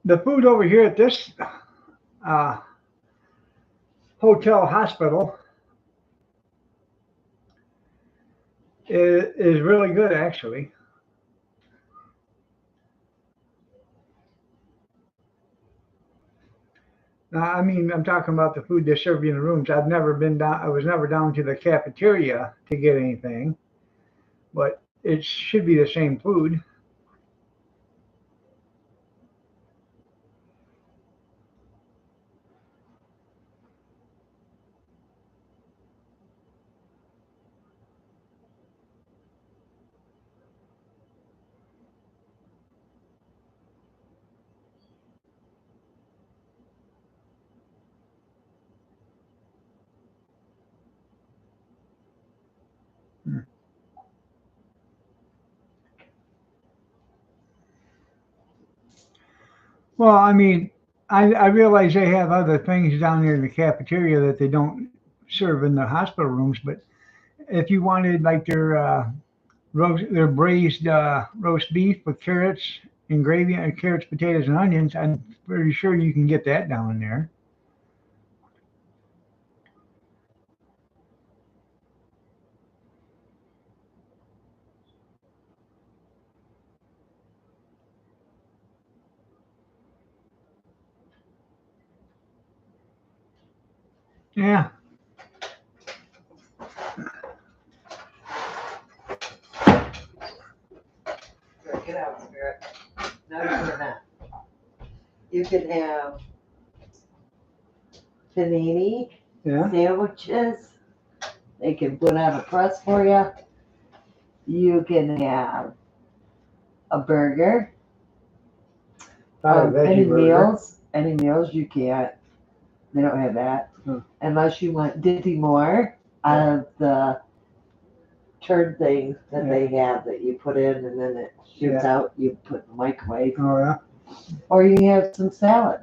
the food over here at this uh, hotel hospital is really good, actually. I mean, I'm talking about the food they serve you in the rooms. I've never been down. I was never down to the cafeteria to get anything, but it should be the same food. Hmm. Well, I mean, I realize they have other things down there in the cafeteria that they don't serve in the hospital rooms, but if you wanted like their braised roast beef with carrots and gravy, and carrots, potatoes, and onions, I'm pretty sure you can get that down there. Yeah. Get out, Spirit. No, you're not. You can have panini Yeah. sandwiches. They can put on a crust for you. You can have a burger. Not a veggie Any burger. meals. Any meals you can't. They don't have that. Hmm. Unless you want Dinty Moore out of the turd thing that they have that you put in and then it shoots out. You put in the microwave. Oh yeah. Or you can have some salad.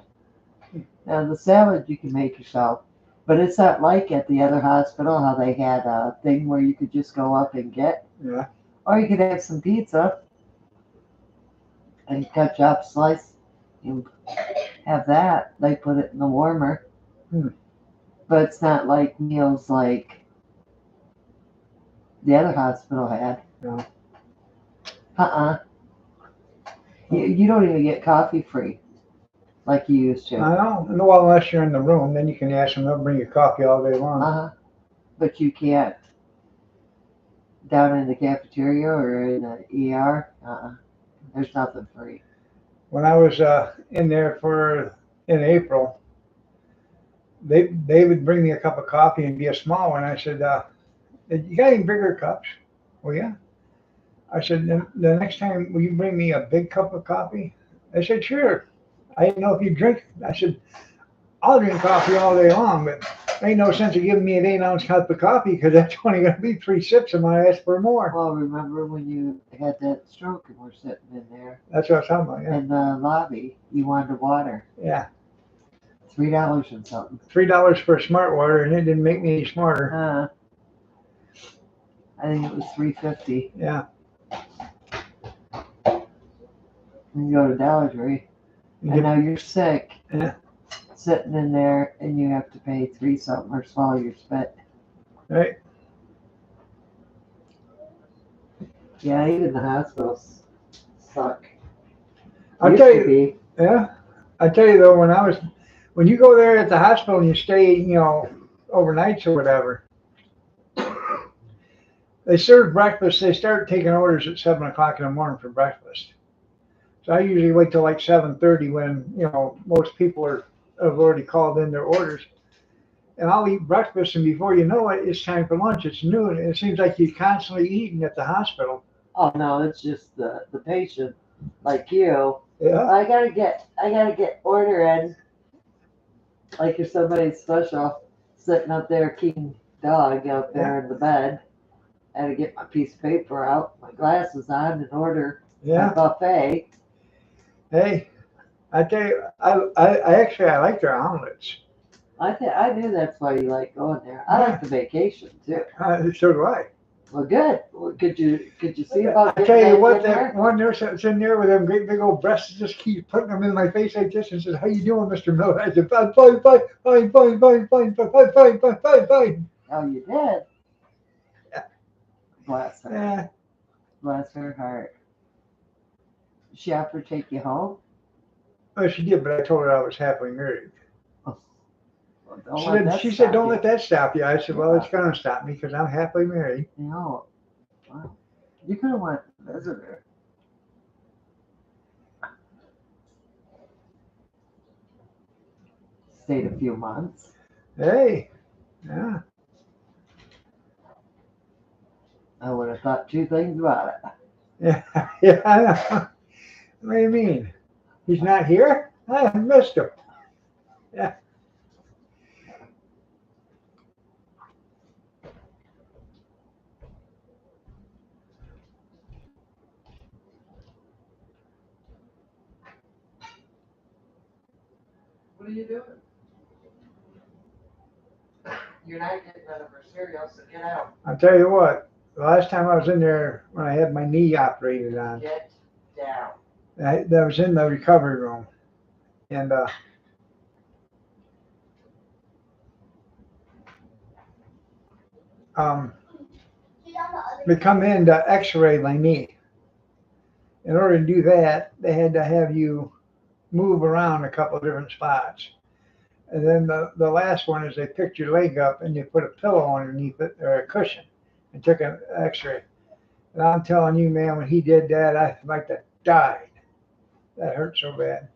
Now the salad you can make yourself. But it's not like at the other hospital how they had a thing where you could just go up and get. Yeah. Or you could have some pizza and cut you up, slice. You have that. They put it in the warmer. Hmm. But it's not like meals like the other hospital had. No. Uh-uh. You don't even get coffee free like you used to. I don't know. Well, unless you're in the room, then you can ask them. They'll bring you coffee all day long. Uh-huh. But you can't down in the cafeteria or in the ER. Uh-uh. There's nothing free. When I was in there in April, they would bring me a cup of coffee and be a small one. I said, you got any bigger cups? Well, yeah. I said, the next time, will you bring me a big cup of coffee? They said, sure. I didn't know if you drink. I said, I'll drink coffee all day long, but ain't no sense of giving me an 8-ounce cup of coffee because that's only going to be 3 sips and I ask for more. Well, remember when you had that stroke and we're sitting in there That's what I'm talking about, yeah. in the lobby? You wanted water. Yeah. $3 and something. $3 for a smart water, and it didn't make me any smarter. I think it was $3.50. Yeah. You go to Dollar Tree, and now you're sick. Yeah. Sitting in there, and you have to pay 3 something or swallow your spit. Right. Yeah, even the hospitals suck. I'll tell you. Yeah. I tell you though, when you go there at the hospital and you stay, overnights or whatever, they serve breakfast. They start taking orders at 7 o'clock in the morning for breakfast. So I usually wait till like 7:30 when most people have already called in their orders, and I'll eat breakfast, and before you know it, it's time for lunch. It's noon, and it seems like you're constantly eating at the hospital. Oh no, it's just the patient, like you. Yeah. I gotta get order in. Like if somebody's special, sitting up there, king dog out there in the bed. I had to get my piece of paper out, my glasses on, and order my buffet. Hey, I tell you, I like their omelets. I knew that's why you like going there. I like the vacation too. So do I. Well, good. Well, could you see about? I tell you what, that one nurse that's in there with them great big old breasts just keeps putting them in my face like this and says, "How you doing, Mr. Miller?" I said, "Fine, fine, fine, fine, fine, fine, fine, fine, fine, fine, fine, fine." Oh, you did. Yeah. Bless her. Yeah. Bless her heart. Did she have to take you home? Oh, she did, but I told her I was happily married. Well, she said, "Don't let that stop you." I said, "Well, it's going to stop me because I'm happily married." No. Wow. You could have went to visit her. Stayed a few months. Hey. Yeah. I would have thought 2 things about it. Yeah. Yeah. I know. What do you mean? He's not here? I missed him. Yeah. What are you doing? You're not getting none of her cereal, so get out. I'll tell you what, the last time I was in there when I had my knee operated on, Get down. I was in the recovery room, and they come in to x-ray my knee. In order to do that, they had to have you move around a couple of different spots. And then the last one is they picked your leg up and they put a pillow underneath it, or a cushion, and took an x-ray. And I'm telling you, man, when he did that, I like to died. That hurt so bad.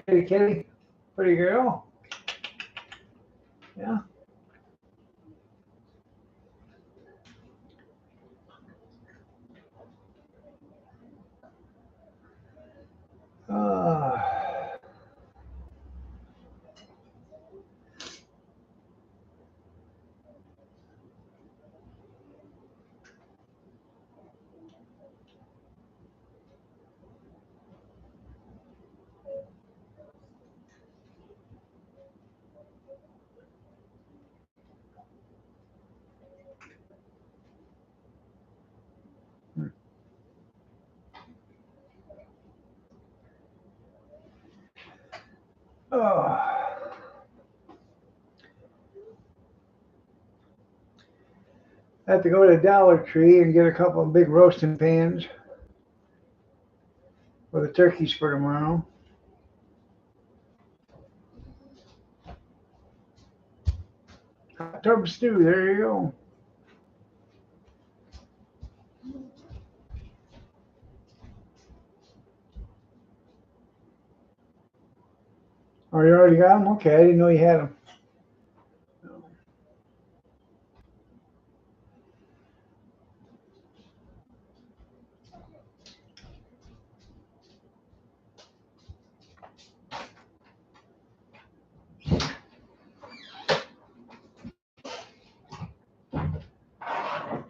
Hey, Kitty, pretty girl. Yeah. Uh, Oh. I have to go to the Dollar Tree and get a couple of big roasting pans for the turkeys for tomorrow. Hot tub stew, there you go. Oh, you already got them? Okay, I didn't know you had them.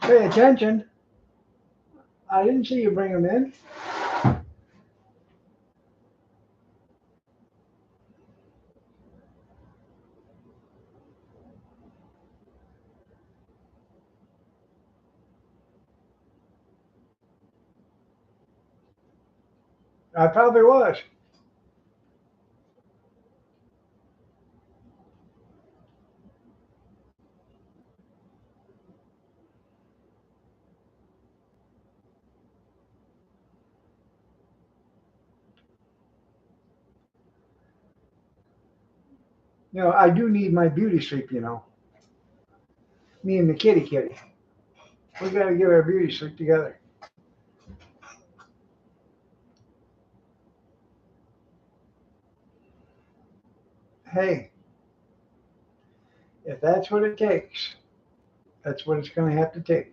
Pay attention. I didn't see you bring them in. I probably was. You know, I do need my beauty sleep, you know. Me and the kitty. We got to get our beauty sleep together. Hey, if that's what it takes, that's what it's going to have to take.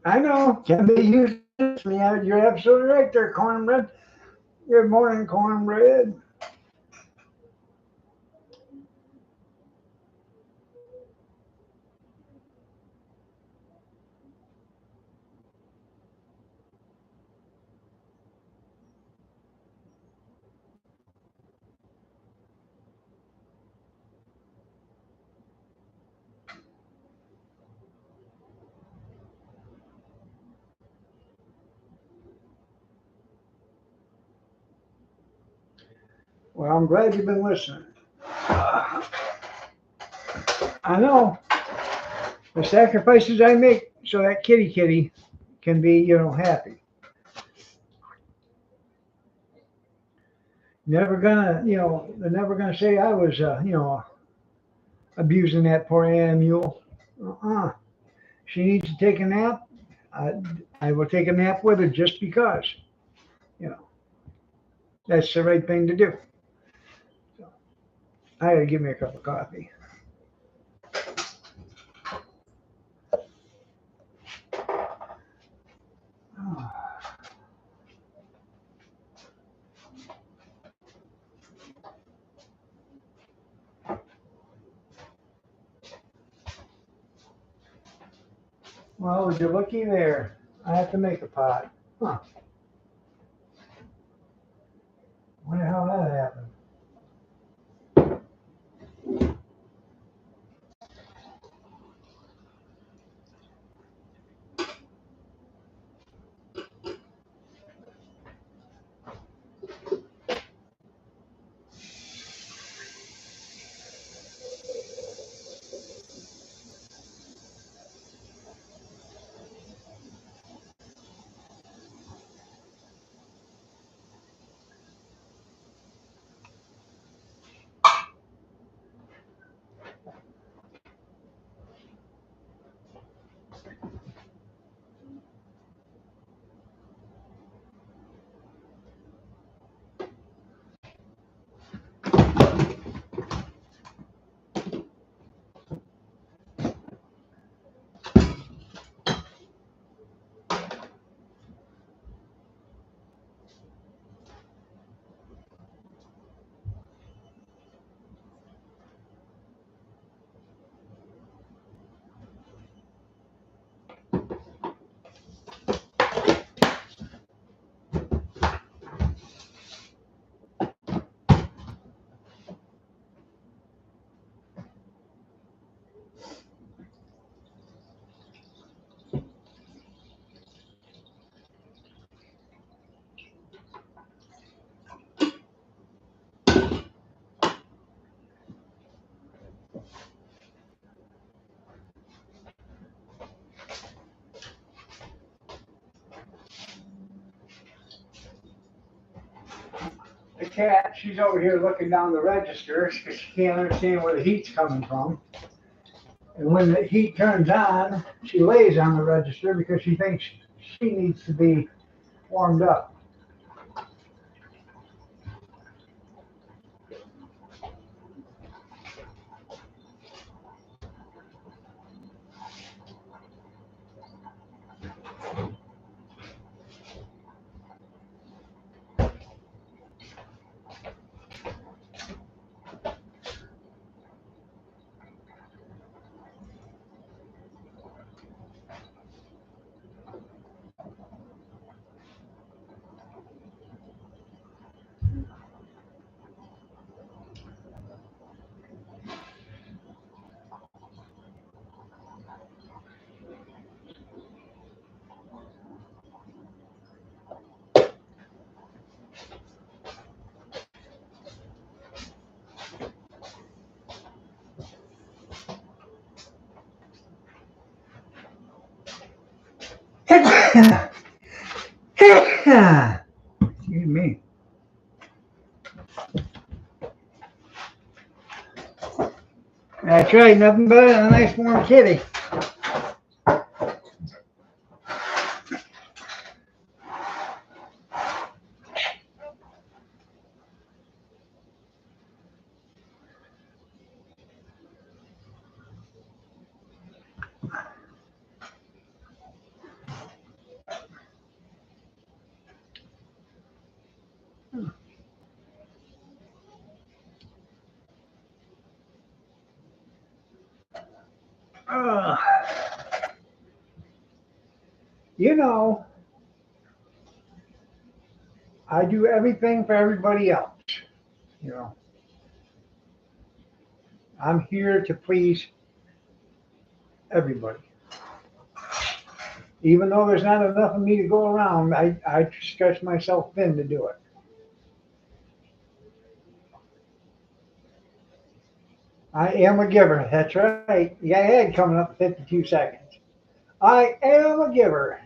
I know, can they use this? You're absolutely right there, cornbread. Good morning, cornbread. Well, I'm glad you've been listening. I know the sacrifices I make so that kitty can be, you know, happy. Never gonna, you know, they're never gonna say I was, you know, abusing that poor animal. Uh-uh. She needs to take a nap. I, I will take a nap with her just because, you know, that's the right thing to do. So I gotta give me a cup of coffee. Oh. Well, would you looky there? I have to make a pot. Huh. Wonder how that happened. The cat, she's over here looking down the register because she can't understand where the heat's coming from. And when the heat turns on, she lays on the register because she thinks she needs to be warmed up. Excuse me. That's right, nothing better than a nice warm kitty. Uh, you know, I do everything for everybody else. You know, I'm here to please everybody. Even though there's not enough of me to go around, I stretch myself thin to do it. I am a giver. That's right. You got a head coming up in 52 seconds. I am a giver.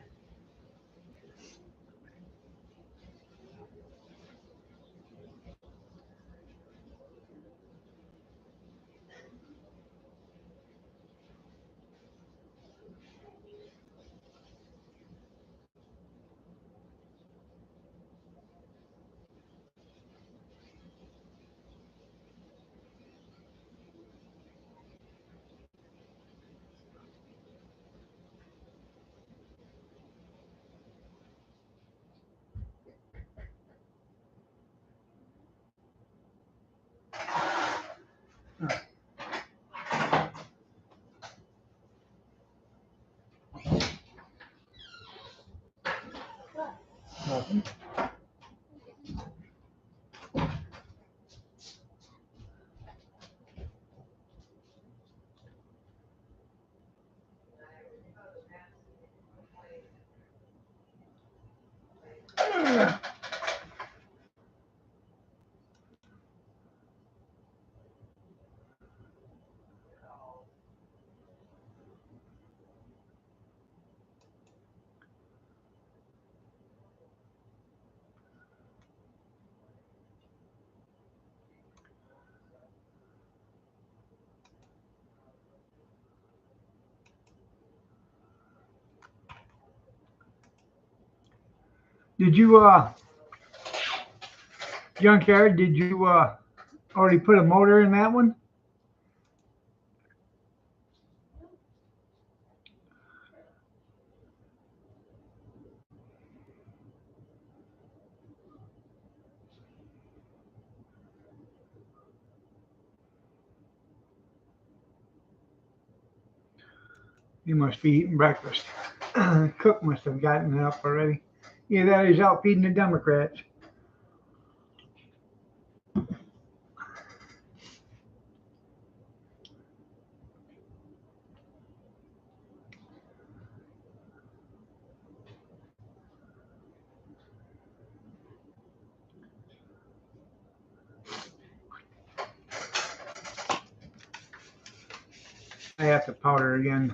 Nothing. Did you, Junkyard, did you already put a motor in that one? He must be eating breakfast. Cook must have gotten it up already. Either that or he's out feeding the Democrats. I have to powder again.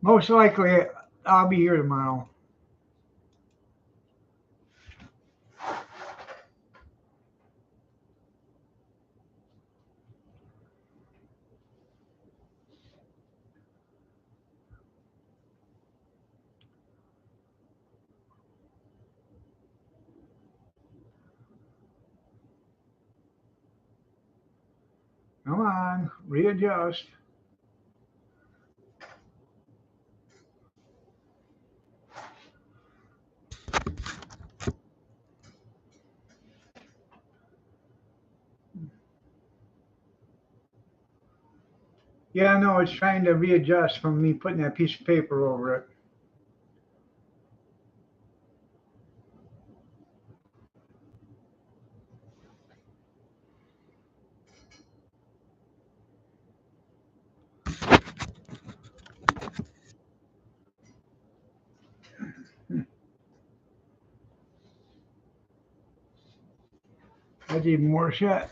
Most likely, I'll be here tomorrow. Come on, readjust. Yeah, no, it's trying to readjust from me putting that piece of paper over it. That's even worse yet.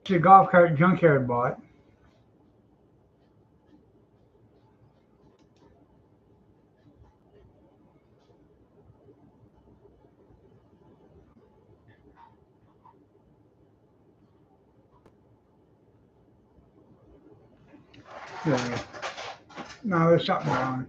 It's a golf cart junkyard bought. Yeah. No, there's something wrong.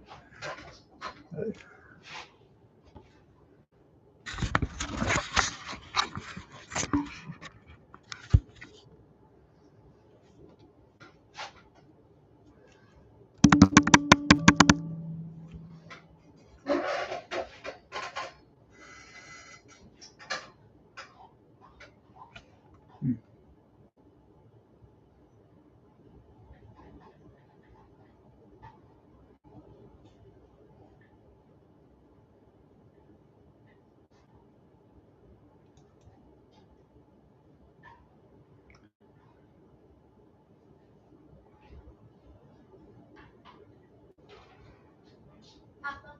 Papa,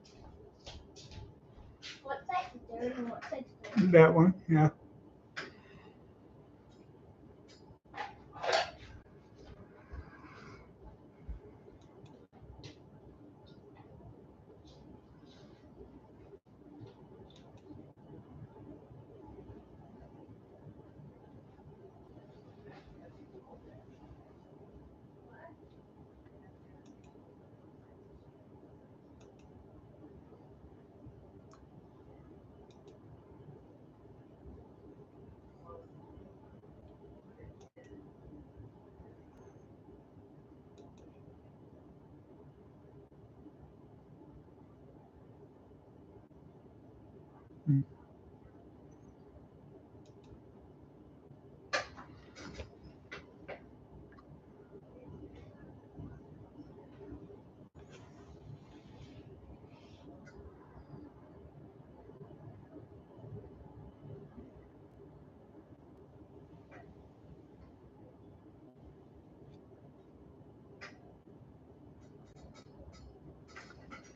what side's dirt and what side's good? That one, yeah.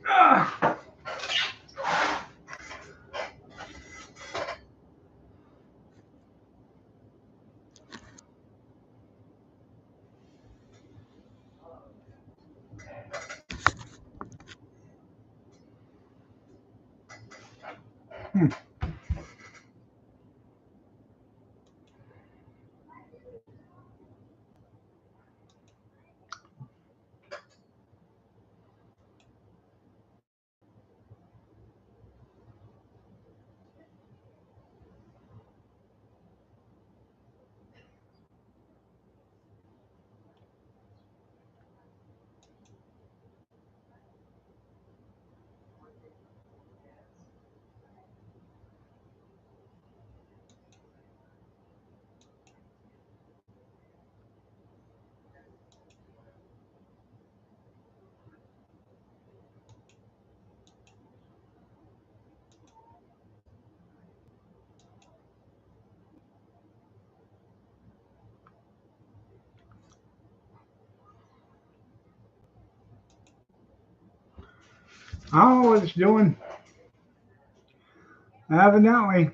Ah. Hmm. I don't know what it's doing. Evidently.